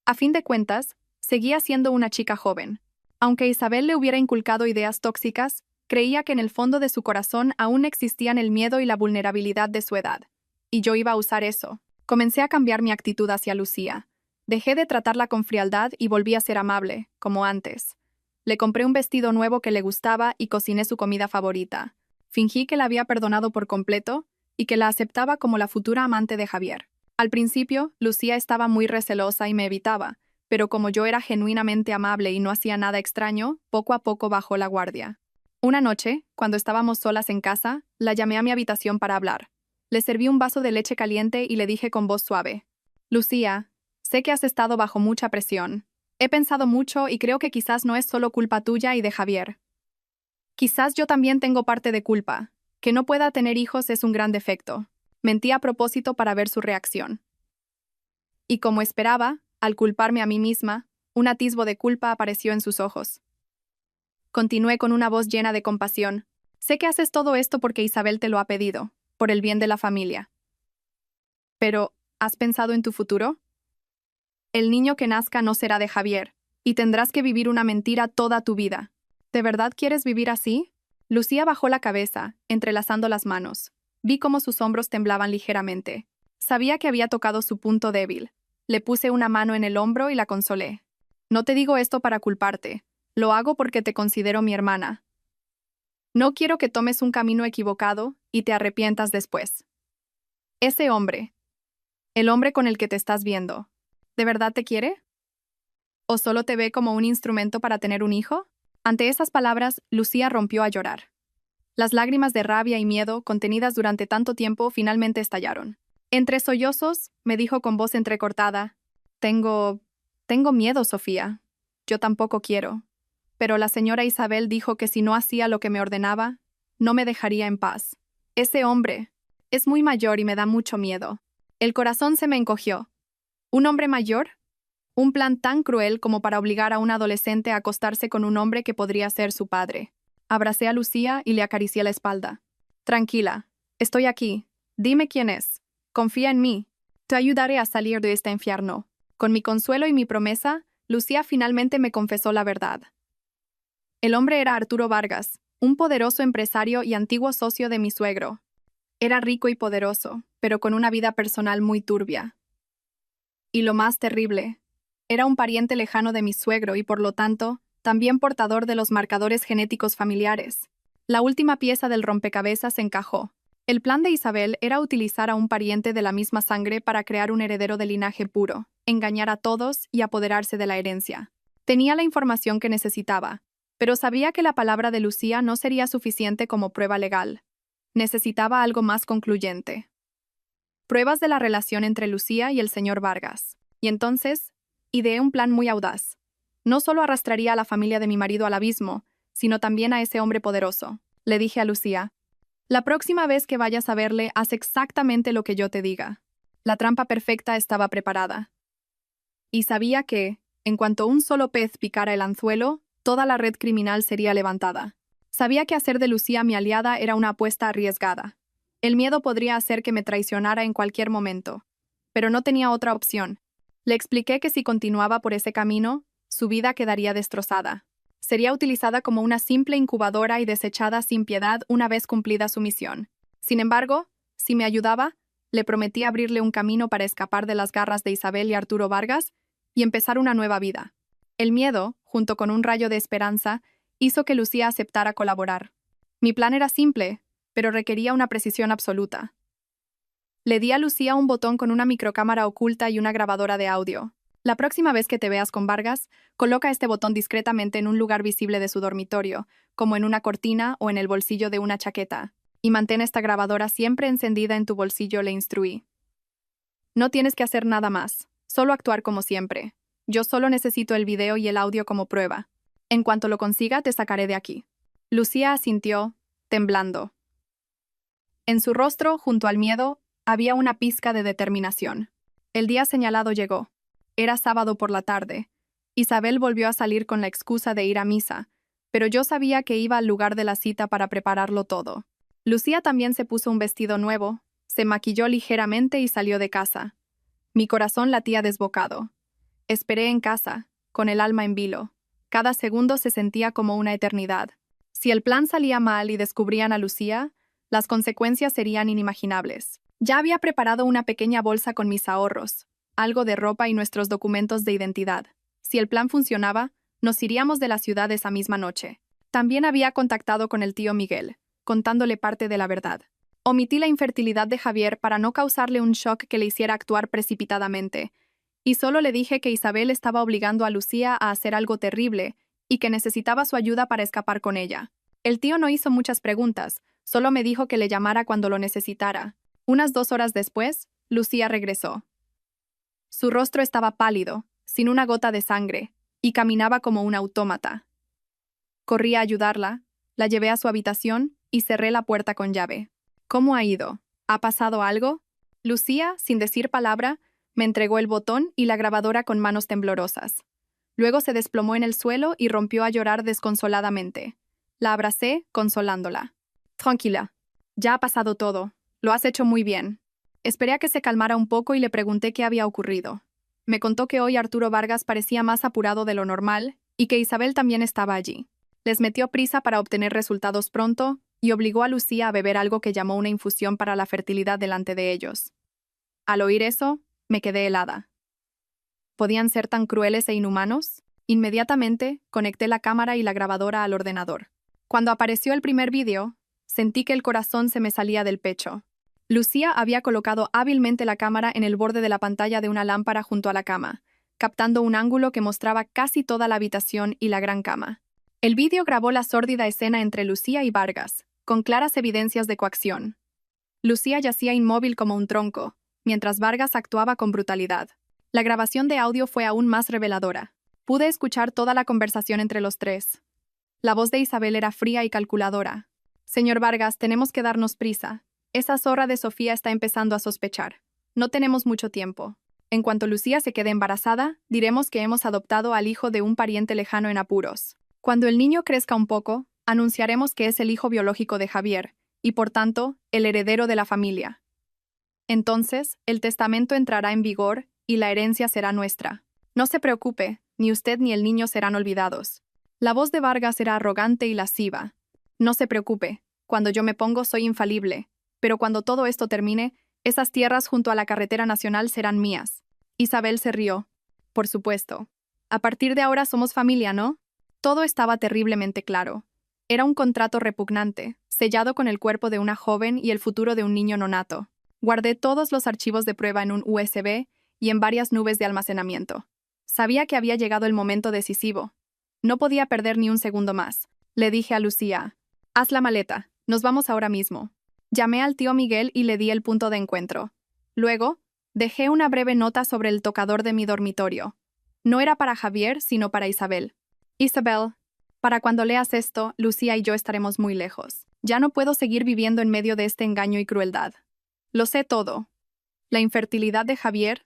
A fin de cuentas, seguía siendo una chica joven. Aunque Isabel le hubiera inculcado ideas tóxicas, creía que en el fondo de su corazón aún existían el miedo y la vulnerabilidad de su edad. Y yo iba a usar eso. Comencé a cambiar mi actitud hacia Lucía. Dejé de tratarla con frialdad y volví a ser amable, como antes. Le compré un vestido nuevo que le gustaba y cociné su comida favorita. Fingí que la había perdonado por completo y que la aceptaba como la futura amante de Javier. Al principio, Lucía estaba muy recelosa y me evitaba, pero como yo era genuinamente amable y no hacía nada extraño, poco a poco bajó la guardia. Una noche, cuando estábamos solas en casa, la llamé a mi habitación para hablar. Le serví un vaso de leche caliente y le dije con voz suave: Lucía, sé que has estado bajo mucha presión. He pensado mucho y creo que quizás no es solo culpa tuya y de Javier. Quizás yo también tengo parte de culpa. Que no pueda tener hijos es un gran defecto. Mentí a propósito para ver su reacción. Y como esperaba, al culparme a mí misma, un atisbo de culpa apareció en sus ojos. Continué con una voz llena de compasión. Sé que haces todo esto porque Isabel te lo ha pedido, por el bien de la familia. Pero, ¿has pensado en tu futuro? El niño que nazca no será de Javier, y tendrás que vivir una mentira toda tu vida. ¿De verdad quieres vivir así? Lucía bajó la cabeza, entrelazando las manos. Vi cómo sus hombros temblaban ligeramente. Sabía que había tocado su punto débil. Le puse una mano en el hombro y la consolé. No te digo esto para culparte. Lo hago porque te considero mi hermana. No quiero que tomes un camino equivocado y te arrepientas después. Ese hombre, el hombre con el que te estás viendo, ¿de verdad te quiere? ¿O solo te ve como un instrumento para tener un hijo? Ante esas palabras, Lucía rompió a llorar. Las lágrimas de rabia y miedo, contenidas durante tanto tiempo, finalmente estallaron. Entre sollozos, me dijo con voz entrecortada: Tengo miedo, Sofía. Yo tampoco quiero. Pero la señora Isabel dijo que si no hacía lo que me ordenaba, no me dejaría en paz. Ese hombre es muy mayor y me da mucho miedo. El corazón se me encogió. ¿Un hombre mayor? Un plan tan cruel como para obligar a un adolescente a acostarse con un hombre que podría ser su padre. Abracé a Lucía y le acaricié la espalda. Tranquila, estoy aquí. Dime quién es. Confía en mí. Te ayudaré a salir de este infierno. Con mi consuelo y mi promesa, Lucía finalmente me confesó la verdad. El hombre era Arturo Vargas, un poderoso empresario y antiguo socio de mi suegro. Era rico y poderoso, pero con una vida personal muy turbia. Y lo más terrible, era un pariente lejano de mi suegro y por lo tanto, también portador de los marcadores genéticos familiares. La última pieza del rompecabezas encajó. El plan de Isabel era utilizar a un pariente de la misma sangre para crear un heredero de linaje puro, engañar a todos y apoderarse de la herencia. Tenía la información que necesitaba, pero sabía que la palabra de Lucía no sería suficiente como prueba legal. Necesitaba algo más concluyente. Pruebas de la relación entre Lucía y el señor Vargas. Y entonces, ideé un plan muy audaz. No solo arrastraría a la familia de mi marido al abismo, sino también a ese hombre poderoso. Le dije a Lucía: la próxima vez que vayas a verle, haz exactamente lo que yo te diga. La trampa perfecta estaba preparada. Y sabía que, en cuanto un solo pez picara el anzuelo, toda la red criminal sería levantada. Sabía que hacer de Lucía mi aliada era una apuesta arriesgada. El miedo podría hacer que me traicionara en cualquier momento. Pero no tenía otra opción. Le expliqué que si continuaba por ese camino, su vida quedaría destrozada. Sería utilizada como una simple incubadora y desechada sin piedad una vez cumplida su misión. Sin embargo, si me ayudaba, le prometí abrirle un camino para escapar de las garras de Isabel y Arturo Vargas y empezar una nueva vida. El miedo, junto con un rayo de esperanza, hizo que Lucía aceptara colaborar. Mi plan era simple, pero requería una precisión absoluta. Le di a Lucía un botón con una microcámara oculta y una grabadora de audio. La próxima vez que te veas con Vargas, coloca este botón discretamente en un lugar visible de su dormitorio, como en una cortina o en el bolsillo de una chaqueta, y mantén esta grabadora siempre encendida en tu bolsillo, le instruí. No tienes que hacer nada más, solo actuar como siempre. Yo solo necesito el video y el audio como prueba. En cuanto lo consiga, te sacaré de aquí. Lucía asintió, temblando. En su rostro, junto al miedo, había una pizca de determinación. El día señalado llegó. Era sábado por la tarde. Isabel volvió a salir con la excusa de ir a misa, pero yo sabía que iba al lugar de la cita para prepararlo todo. Lucía también se puso un vestido nuevo, se maquilló ligeramente y salió de casa. Mi corazón latía desbocado. Esperé en casa, con el alma en vilo. Cada segundo se sentía como una eternidad. Si el plan salía mal y descubrían a Lucía, las consecuencias serían inimaginables. Ya había preparado una pequeña bolsa con mis ahorros, algo de ropa y nuestros documentos de identidad. Si el plan funcionaba, nos iríamos de la ciudad esa misma noche. También había contactado con el tío Miguel, contándole parte de la verdad. Omití la infertilidad de Javier para no causarle un shock que le hiciera actuar precipitadamente, y solo le dije que Isabel estaba obligando a Lucía a hacer algo terrible y que necesitaba su ayuda para escapar con ella. El tío no hizo muchas preguntas, solo me dijo que le llamara cuando lo necesitara. Unas 2 horas después, Lucía regresó. Su rostro estaba pálido, sin una gota de sangre, y caminaba como un autómata. Corrí a ayudarla, la llevé a su habitación y cerré la puerta con llave. ¿Cómo ha ido? ¿Ha pasado algo? Lucía, sin decir palabra, me entregó el botón y la grabadora con manos temblorosas. Luego se desplomó en el suelo y rompió a llorar desconsoladamente. La abracé, consolándola. Tranquila. Ya ha pasado todo. Lo has hecho muy bien. Esperé a que se calmara un poco y le pregunté qué había ocurrido. Me contó que hoy Arturo Vargas parecía más apurado de lo normal y que Isabel también estaba allí. Les metió prisa para obtener resultados pronto y obligó a Lucía a beber algo que llamó una infusión para la fertilidad delante de ellos. Al oír eso, me quedé helada. ¿Podían ser tan crueles e inhumanos? Inmediatamente, conecté la cámara y la grabadora al ordenador. Cuando apareció el primer vídeo, sentí que el corazón se me salía del pecho. Lucía había colocado hábilmente la cámara en el borde de la pantalla de una lámpara junto a la cama, captando un ángulo que mostraba casi toda la habitación y la gran cama. El vídeo grabó la sórdida escena entre Lucía y Vargas, con claras evidencias de coacción. Lucía yacía inmóvil como un tronco, mientras Vargas actuaba con brutalidad. La grabación de audio fue aún más reveladora. Pude escuchar toda la conversación entre los tres. La voz de Isabel era fría y calculadora. «Señor Vargas, tenemos que darnos prisa. Esa zorra de Sofía está empezando a sospechar. No tenemos mucho tiempo. En cuanto Lucía se quede embarazada, diremos que hemos adoptado al hijo de un pariente lejano en apuros. Cuando el niño crezca un poco, anunciaremos que es el hijo biológico de Javier, y por tanto, el heredero de la familia. Entonces, el testamento entrará en vigor y la herencia será nuestra. No se preocupe, ni usted ni el niño serán olvidados». La voz de Vargas era arrogante y lasciva. «No se preocupe, cuando yo me pongo soy infalible, pero cuando todo esto termine, esas tierras junto a la carretera nacional serán mías». Isabel se rió. «Por supuesto. A partir de ahora somos familia, ¿no?» Todo estaba terriblemente claro. Era un contrato repugnante, sellado con el cuerpo de una joven y el futuro de un niño nonato. Guardé todos los archivos de prueba en un USB y en varias nubes de almacenamiento. Sabía que había llegado el momento decisivo. No podía perder ni un segundo más. Le dije a Lucía: «Haz la maleta, nos vamos ahora mismo». Llamé al tío Miguel y le di el punto de encuentro. Luego, dejé una breve nota sobre el tocador de mi dormitorio. No era para Javier, sino para Isabel. «Isabel, para cuando leas esto, Lucía y yo estaremos muy lejos. Ya no puedo seguir viviendo en medio de este engaño y crueldad. Lo sé todo. La infertilidad de Javier,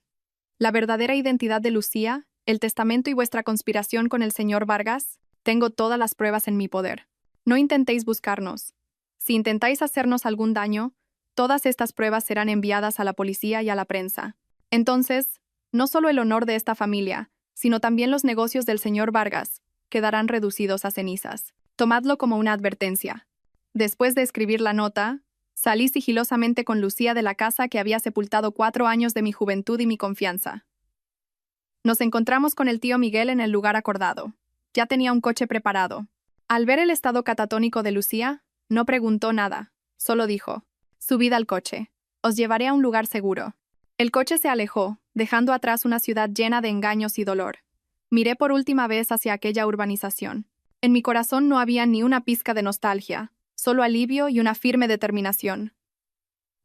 la verdadera identidad de Lucía, el testamento y vuestra conspiración con el señor Vargas, tengo todas las pruebas en mi poder. No intentéis buscarnos. Si intentáis hacernos algún daño, todas estas pruebas serán enviadas a la policía y a la prensa. Entonces, no solo el honor de esta familia, sino también los negocios del señor Vargas, quedarán reducidos a cenizas. Tomadlo como una advertencia. Después de escribir la nota, salí sigilosamente con Lucía de la casa que había sepultado 4 años de mi juventud y mi confianza. Nos encontramos con el tío Miguel en el lugar acordado. Ya tenía un coche preparado. Al ver el estado catatónico de Lucía, no preguntó nada, solo dijo: «Subid al coche. Os llevaré a un lugar seguro». El coche se alejó, dejando atrás una ciudad llena de engaños y dolor. Miré por última vez hacia aquella urbanización. En mi corazón no había ni una pizca de nostalgia, solo alivio y una firme determinación.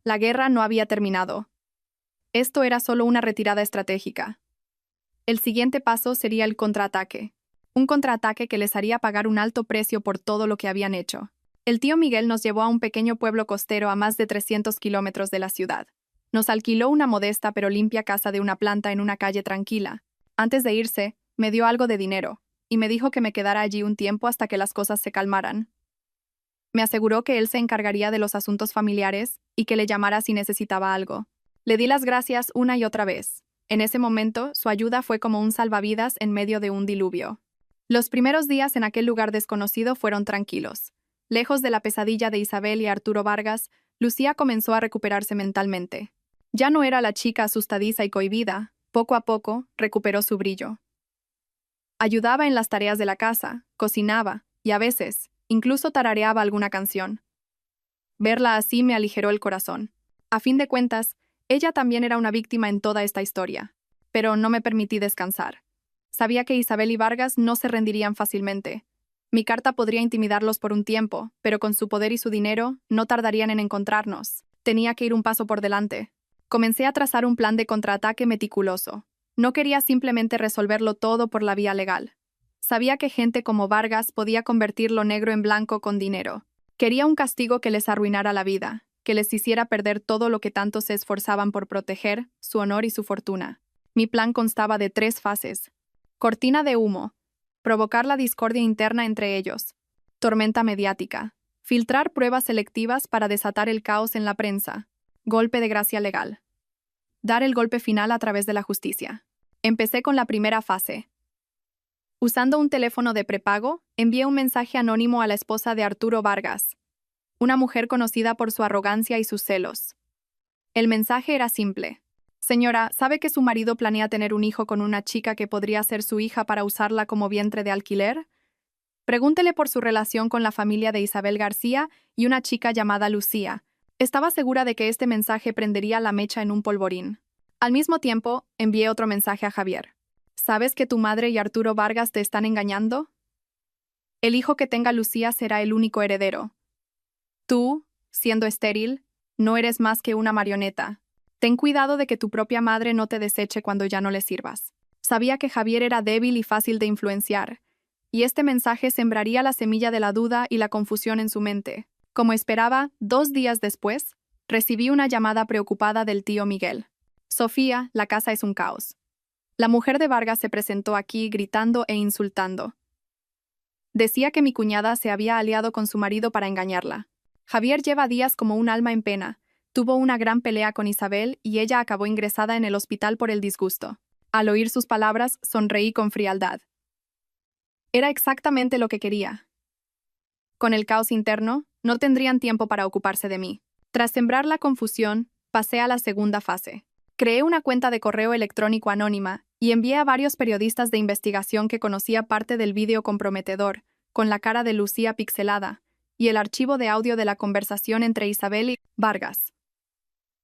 La guerra no había terminado. Esto era solo una retirada estratégica. El siguiente paso sería el contraataque. Un contraataque que les haría pagar un alto precio por todo lo que habían hecho. El tío Miguel nos llevó a un pequeño pueblo costero a más de 300 kilómetros de la ciudad. Nos alquiló una modesta pero limpia casa de una planta en una calle tranquila. Antes de irse, me dio algo de dinero, y me dijo que me quedara allí un tiempo hasta que las cosas se calmaran. Me aseguró que él se encargaría de los asuntos familiares y que le llamara si necesitaba algo. Le di las gracias una y otra vez. En ese momento, su ayuda fue como un salvavidas en medio de un diluvio. Los primeros días en aquel lugar desconocido fueron tranquilos. Lejos de la pesadilla de Isabel y Arturo Vargas, Lucía comenzó a recuperarse mentalmente. Ya no era la chica asustadiza y cohibida, poco a poco recuperó su brillo. Ayudaba en las tareas de la casa, cocinaba, y a veces, incluso tarareaba alguna canción. Verla así me aligeró el corazón. A fin de cuentas, ella también era una víctima en toda esta historia. Pero no me permití descansar. Sabía que Isabel y Vargas no se rendirían fácilmente. Mi carta podría intimidarlos por un tiempo, pero con su poder y su dinero, no tardarían en encontrarnos. Tenía que ir un paso por delante. Comencé a trazar un plan de contraataque meticuloso. No quería simplemente resolverlo todo por la vía legal. Sabía que gente como Vargas podía convertir lo negro en blanco con dinero. Quería un castigo que les arruinara la vida, que les hiciera perder todo lo que tanto se esforzaban por proteger, su honor y su fortuna. Mi plan constaba de 3 fases. Cortina de humo. Provocar la discordia interna entre ellos. Tormenta mediática. Filtrar pruebas selectivas para desatar el caos en la prensa. Golpe de gracia legal. Dar el golpe final a través de la justicia. Empecé con la primera fase. Usando un teléfono de prepago, envié un mensaje anónimo a la esposa de Arturo Vargas, una mujer conocida por su arrogancia y sus celos. El mensaje era simple. Señora, ¿sabe que su marido planea tener un hijo con una chica que podría ser su hija para usarla como vientre de alquiler? Pregúntele por su relación con la familia de Isabel García y una chica llamada Lucía. Estaba segura de que este mensaje prendería la mecha en un polvorín. Al mismo tiempo, envié otro mensaje a Javier. ¿Sabes que tu madre y Arturo Vargas te están engañando? El hijo que tenga Lucía será el único heredero. Tú, siendo estéril, no eres más que una marioneta. Ten cuidado de que tu propia madre no te deseche cuando ya no le sirvas. Sabía que Javier era débil y fácil de influenciar, y este mensaje sembraría la semilla de la duda y la confusión en su mente. Como esperaba, 2 días después, recibí una llamada preocupada del tío Miguel. Sofía, la casa es un caos. La mujer de Vargas se presentó aquí gritando e insultando. Decía que mi cuñada se había aliado con su marido para engañarla. Javier lleva días como un alma en pena. Tuvo una gran pelea con Isabel y ella acabó ingresada en el hospital por el disgusto. Al oír sus palabras, sonreí con frialdad. Era exactamente lo que quería. Con el caos interno, no tendrían tiempo para ocuparse de mí. Tras sembrar la confusión, pasé a la segunda fase. Creé una cuenta de correo electrónico anónima y envié a varios periodistas de investigación que conocía parte del vídeo comprometedor, con la cara de Lucía pixelada, y el archivo de audio de la conversación entre Isabel y Vargas.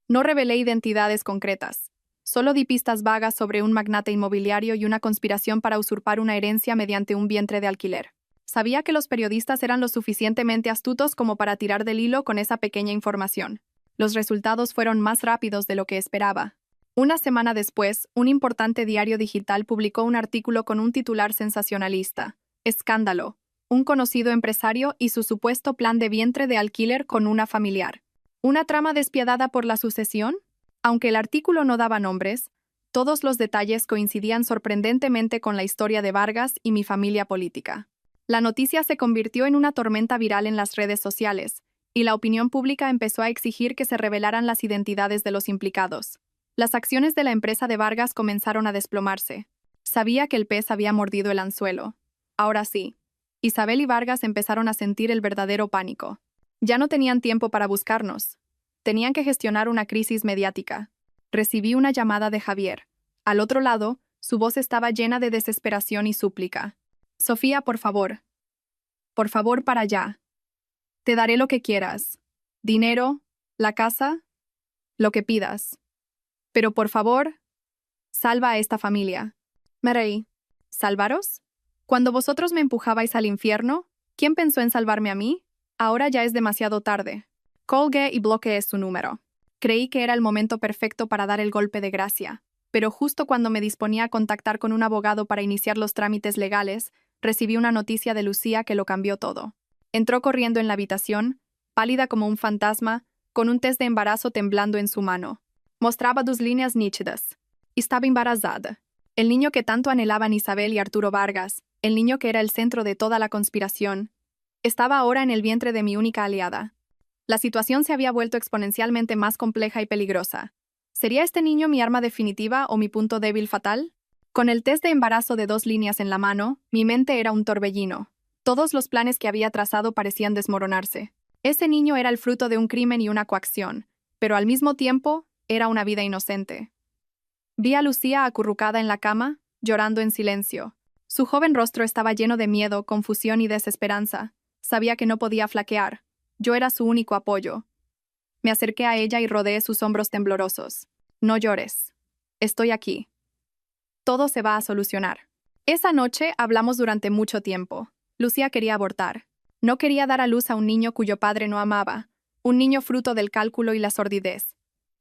No revelé identidades concretas. Solo di pistas vagas sobre un magnate inmobiliario y una conspiración para usurpar una herencia mediante un vientre de alquiler. Sabía que los periodistas eran lo suficientemente astutos como para tirar del hilo con esa pequeña información. Los resultados fueron más rápidos de lo que esperaba. Una semana después, un importante diario digital publicó un artículo con un titular sensacionalista: Escándalo. Un conocido empresario y su supuesto plan de vientre de alquiler con una familiar. ¿Una trama despiadada por la sucesión? Aunque el artículo no daba nombres, todos los detalles coincidían sorprendentemente con la historia de Vargas y mi familia política. La noticia se convirtió en una tormenta viral en las redes sociales, y la opinión pública empezó a exigir que se revelaran las identidades de los implicados. Las acciones de la empresa de Vargas comenzaron a desplomarse. Sabía que el pez había mordido el anzuelo. Ahora sí. Isabel y Vargas empezaron a sentir el verdadero pánico. Ya no tenían tiempo para buscarnos. Tenían que gestionar una crisis mediática. Recibí una llamada de Javier. Al otro lado, su voz estaba llena de desesperación y súplica. Sofía, por favor. Por favor, para allá. Te daré lo que quieras. Dinero, la casa, lo que pidas. Pero por favor, salva a esta familia. Me reí. ¿Salvaros? Cuando vosotros me empujabais al infierno, ¿quién pensó en salvarme a mí? Ahora ya es demasiado tarde. Colgué y bloqueé su número. Creí que era el momento perfecto para dar el golpe de gracia, pero justo cuando me disponía a contactar con un abogado para iniciar los trámites legales, recibí una noticia de Lucía que lo cambió todo. Entró corriendo en la habitación, pálida como un fantasma, con un test de embarazo temblando en su mano. Mostraba dos líneas nítidas. Estaba embarazada. El niño que tanto anhelaban Isabel y Arturo Vargas, el niño que era el centro de toda la conspiración, estaba ahora en el vientre de mi única aliada. La situación se había vuelto exponencialmente más compleja y peligrosa. ¿Sería este niño mi arma definitiva o mi punto débil fatal? Con el test de embarazo de 2 líneas en la mano, mi mente era un torbellino. Todos los planes que había trazado parecían desmoronarse. Ese niño era el fruto de un crimen y una coacción, pero al mismo tiempo era una vida inocente. Vi a Lucía acurrucada en la cama, llorando en silencio. Su joven rostro estaba lleno de miedo, confusión y desesperanza. Sabía que no podía flaquear. Yo era su único apoyo. Me acerqué a ella y rodeé sus hombros temblorosos. No llores. Estoy aquí. Todo se va a solucionar. Esa noche hablamos durante mucho tiempo. Lucía quería abortar. No quería dar a luz a un niño cuyo padre no amaba, un niño fruto del cálculo y la sordidez.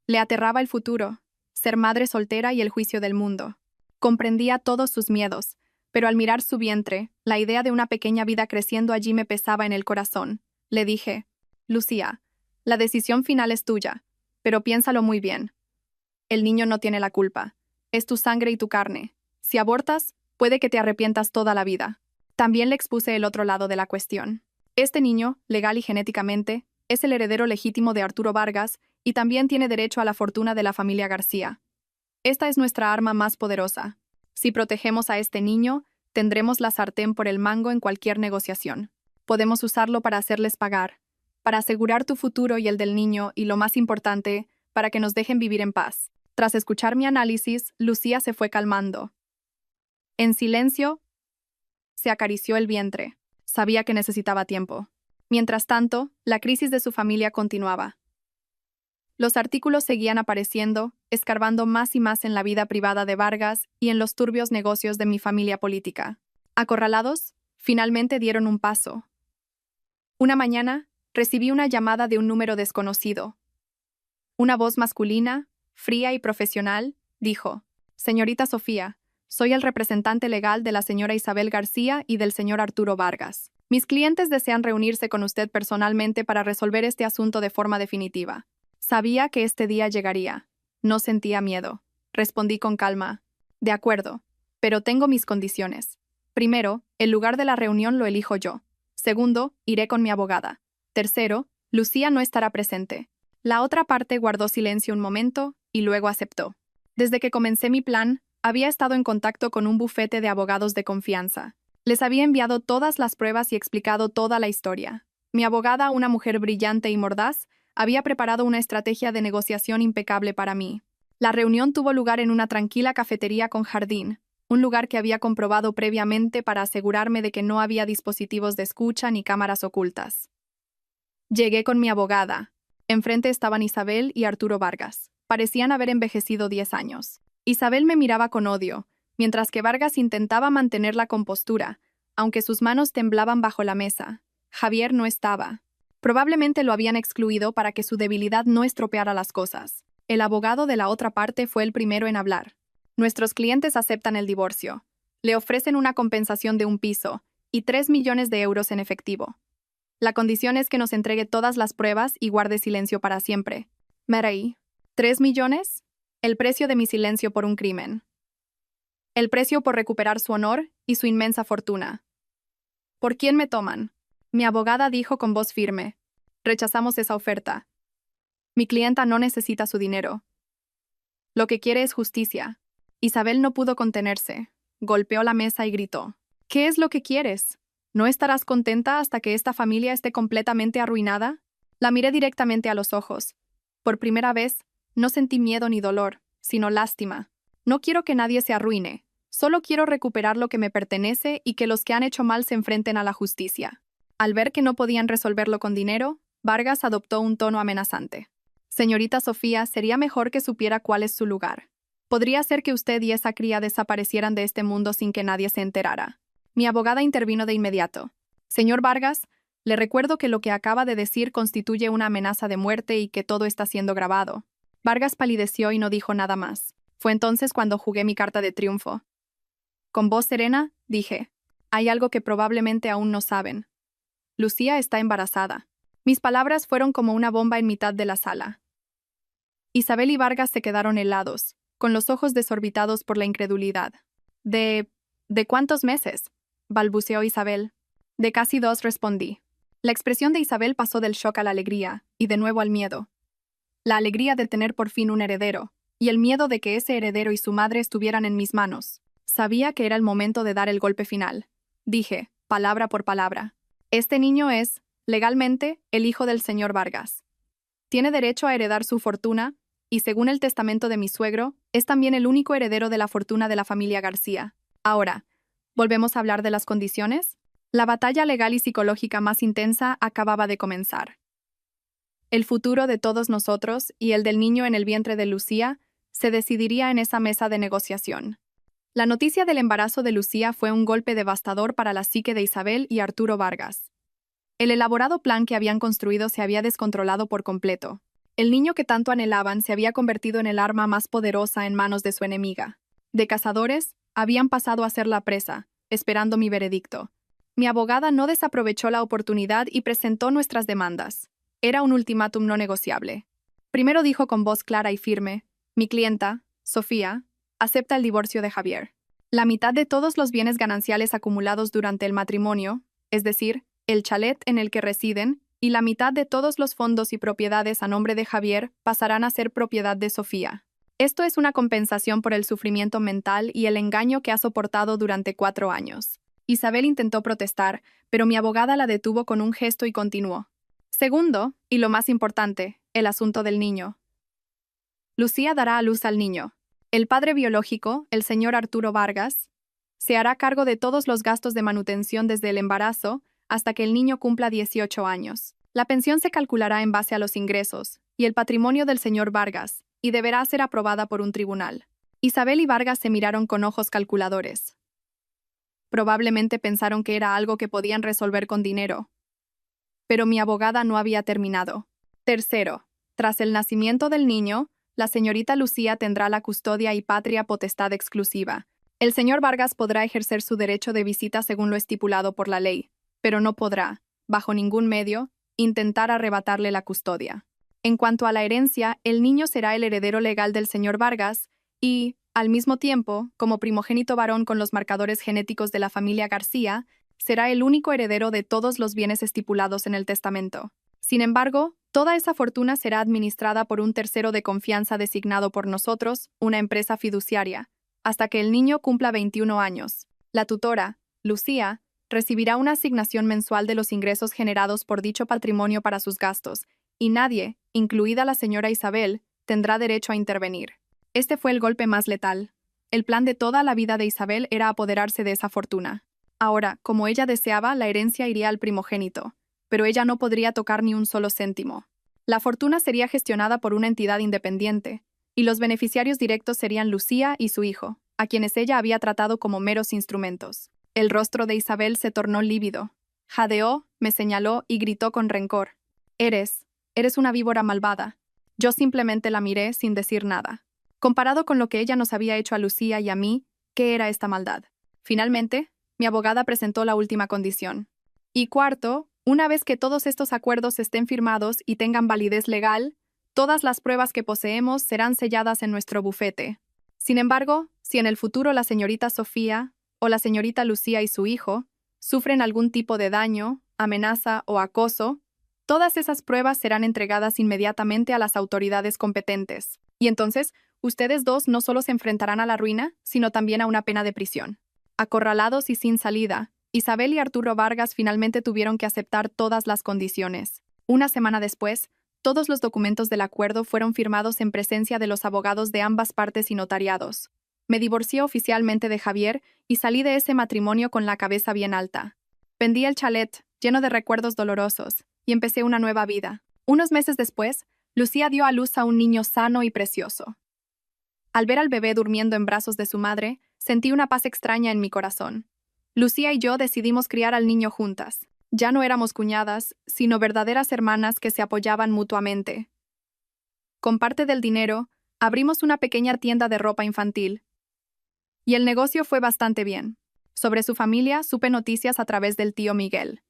Le aterraba el futuro, ser madre soltera y el juicio del mundo. Comprendía todos sus miedos, pero al mirar su vientre, la idea de una pequeña vida creciendo allí me pesaba en el corazón. Le dije, Lucía, la decisión final es tuya, pero piénsalo muy bien. El niño no tiene la culpa. Es tu sangre y tu carne. Si abortas, puede que te arrepientas toda la vida. También le expuse el otro lado de la cuestión. Este niño, legal y genéticamente, es el heredero legítimo de Arturo Vargas y también tiene derecho a la fortuna de la familia García. Esta es nuestra arma más poderosa. Si protegemos a este niño, tendremos la sartén por el mango en cualquier negociación. Podemos usarlo para hacerles pagar, para asegurar tu futuro y el del niño y, lo más importante, para que nos dejen vivir en paz. Tras escuchar mi análisis, Lucía se fue calmando. En silencio, se acarició el vientre. Sabía que necesitaba tiempo. Mientras tanto, la crisis de su familia continuaba. Los artículos seguían apareciendo, escarbando más y más en la vida privada de Vargas y en los turbios negocios de mi familia política. Acorralados, finalmente dieron un paso. Una mañana, recibí una llamada de un número desconocido. Una voz masculina, fría y profesional, dijo: «Señorita Sofía, soy el representante legal de la señora Isabel García y del señor Arturo Vargas. Mis clientes desean reunirse con usted personalmente para resolver este asunto de forma definitiva». Sabía que este día llegaría. No sentía miedo. Respondí con calma: «De acuerdo, pero tengo mis condiciones. Primero, el lugar de la reunión lo elijo yo. Segundo, iré con mi abogada. Tercero, Lucía no estará presente». La otra parte guardó silencio un momento y luego aceptó. Desde que comencé mi plan, había estado en contacto con un bufete de abogados de confianza. Les había enviado todas las pruebas y explicado toda la historia. Mi abogada, una mujer brillante y mordaz, había preparado una estrategia de negociación impecable para mí. La reunión tuvo lugar en una tranquila cafetería con jardín, un lugar que había comprobado previamente para asegurarme de que no había dispositivos de escucha ni cámaras ocultas. Llegué con mi abogada. Enfrente estaban Isabel y Arturo Vargas. Parecían haber envejecido 10 años. Isabel me miraba con odio, mientras que Vargas intentaba mantener la compostura, aunque sus manos temblaban bajo la mesa. Javier no estaba. Probablemente lo habían excluido para que su debilidad no estropeara las cosas. El abogado de la otra parte fue el primero en hablar. «Nuestros clientes aceptan el divorcio. Le ofrecen una compensación de un piso y 3 millones de euros en efectivo. La condición es que nos entregue todas las pruebas y guarde silencio para siempre». Me reí. ¿3 millones? El precio de mi silencio por un crimen. El precio por recuperar su honor y su inmensa fortuna. ¿Por quién me toman?, mi abogada dijo con voz firme. «Rechazamos esa oferta. Mi clienta no necesita su dinero. Lo que quiere es justicia». Isabel no pudo contenerse. Golpeó la mesa y gritó: ¿Qué es lo que quieres? ¿No estarás contenta hasta que esta familia esté completamente arruinada? La miré directamente a los ojos. Por primera vez, no sentí miedo ni dolor, sino lástima. No quiero que nadie se arruine. Solo quiero recuperar lo que me pertenece y que los que han hecho mal se enfrenten a la justicia. Al ver que no podían resolverlo con dinero, Vargas adoptó un tono amenazante. Señorita Sofía, sería mejor que supiera cuál es su lugar. Podría ser que usted y esa cría desaparecieran de este mundo sin que nadie se enterara. Mi abogada intervino de inmediato. Señor Vargas, le recuerdo que lo que acaba de decir constituye una amenaza de muerte y que todo está siendo grabado. Vargas palideció y no dijo nada más. Fue entonces cuando jugué mi carta de triunfo. Con voz serena, dije, hay algo que probablemente aún no saben. Lucía está embarazada. Mis palabras fueron como una bomba en mitad de la sala. Isabel y Vargas se quedaron helados, con los ojos desorbitados por la incredulidad. ¿De cuántos meses?, balbuceó Isabel. De casi 2, respondí. La expresión de Isabel pasó del shock a la alegría, y de nuevo al miedo. La alegría de tener por fin un heredero, y el miedo de que ese heredero y su madre estuvieran en mis manos. Sabía que era el momento de dar el golpe final. Dije, palabra por palabra. Este niño es, legalmente, el hijo del señor Vargas. Tiene derecho a heredar su fortuna, y según el testamento de mi suegro, es también el único heredero de la fortuna de la familia García. Ahora, ¿volvemos a hablar de las condiciones? La batalla legal y psicológica más intensa acababa de comenzar. El futuro de todos nosotros y el del niño en el vientre de Lucía se decidiría en esa mesa de negociación. La noticia del embarazo de Lucía fue un golpe devastador para la psique de Isabel y Arturo Vargas. El elaborado plan que habían construido se había descontrolado por completo. El niño que tanto anhelaban se había convertido en el arma más poderosa en manos de su enemiga. De cazadores, habían pasado a ser la presa, esperando mi veredicto. Mi abogada no desaprovechó la oportunidad y presentó nuestras demandas. Era un ultimátum no negociable. Primero dijo con voz clara y firme, mi clienta, Sofía, acepta el divorcio de Javier. La mitad de todos los bienes gananciales acumulados durante el matrimonio, es decir, el chalet en el que residen, y la mitad de todos los fondos y propiedades a nombre de Javier pasarán a ser propiedad de Sofía. Esto es una compensación por el sufrimiento mental y el engaño que ha soportado durante 4 años. Isabel intentó protestar, pero mi abogada la detuvo con un gesto y continuó. Segundo, y lo más importante, el asunto del niño. Lucía dará a luz al niño. El padre biológico, el señor Arturo Vargas, se hará cargo de todos los gastos de manutención desde el embarazo hasta que el niño cumpla 18 años. La pensión se calculará en base a los ingresos y el patrimonio del señor Vargas, y deberá ser aprobada por un tribunal. Isabel y Vargas se miraron con ojos calculadores. Probablemente pensaron que era algo que podían resolver con dinero. Pero mi abogada no había terminado. Tercero, tras el nacimiento del niño, la señorita Lucía tendrá la custodia y patria potestad exclusiva. El señor Vargas podrá ejercer su derecho de visita según lo estipulado por la ley, pero no podrá, bajo ningún medio, intentar arrebatarle la custodia. En cuanto a la herencia, el niño será el heredero legal del señor Vargas y, al mismo tiempo, como primogénito varón con los marcadores genéticos de la familia García, será el único heredero de todos los bienes estipulados en el testamento. Sin embargo, toda esa fortuna será administrada por un tercero de confianza designado por nosotros, una empresa fiduciaria, hasta que el niño cumpla 21 años. La tutora, Lucía, recibirá una asignación mensual de los ingresos generados por dicho patrimonio para sus gastos, y nadie, incluida la señora Isabel, tendrá derecho a intervenir. Este fue el golpe más letal. El plan de toda la vida de Isabel era apoderarse de esa fortuna. Ahora, como ella deseaba, la herencia iría al primogénito, pero ella no podría tocar ni un solo céntimo. La fortuna sería gestionada por una entidad independiente, y los beneficiarios directos serían Lucía y su hijo, a quienes ella había tratado como meros instrumentos. El rostro de Isabel se tornó lívido. Jadeó, me señaló y gritó con rencor. Eres una víbora malvada. Yo simplemente la miré sin decir nada. Comparado con lo que ella nos había hecho a Lucía y a mí, ¿qué era esta maldad? Finalmente, mi abogada presentó la última condición. Y cuarto, una vez que todos estos acuerdos estén firmados y tengan validez legal, todas las pruebas que poseemos serán selladas en nuestro bufete. Sin embargo, si en el futuro la señorita Sofía o la señorita Lucía y su hijo sufren algún tipo de daño, amenaza o acoso, todas esas pruebas serán entregadas inmediatamente a las autoridades competentes. Y entonces, ustedes dos no solo se enfrentarán a la ruina, sino también a una pena de prisión. Acorralados y sin salida, Isabel y Arturo Vargas finalmente tuvieron que aceptar todas las condiciones. Una semana después, todos los documentos del acuerdo fueron firmados en presencia de los abogados de ambas partes y notariados. Me divorcié oficialmente de Javier y salí de ese matrimonio con la cabeza bien alta. Vendí el chalet, lleno de recuerdos dolorosos, y empecé una nueva vida. Unos meses después, Lucía dio a luz a un niño sano y precioso. Al ver al bebé durmiendo en brazos de su madre, sentí una paz extraña en mi corazón. Lucía y yo decidimos criar al niño juntas. Ya no éramos cuñadas, sino verdaderas hermanas que se apoyaban mutuamente. Con parte del dinero, abrimos una pequeña tienda de ropa infantil. Y el negocio fue bastante bien. Sobre su familia supe noticias a través del tío Miguel.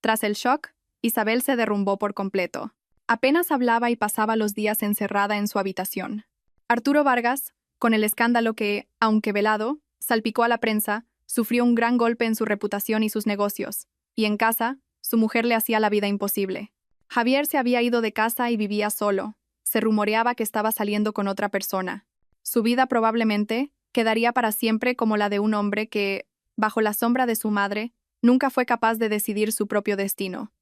Tras el shock, Isabel se derrumbó por completo. Apenas hablaba y pasaba los días encerrada en su habitación. Arturo Vargas, con el escándalo que, aunque velado, salpicó a la prensa, sufrió un gran golpe en su reputación y sus negocios, y en casa, su mujer le hacía la vida imposible. Javier se había ido de casa y vivía solo. Se rumoreaba que estaba saliendo con otra persona. Su vida probablemente quedaría para siempre como la de un hombre que, bajo la sombra de su madre, nunca fue capaz de decidir su propio destino.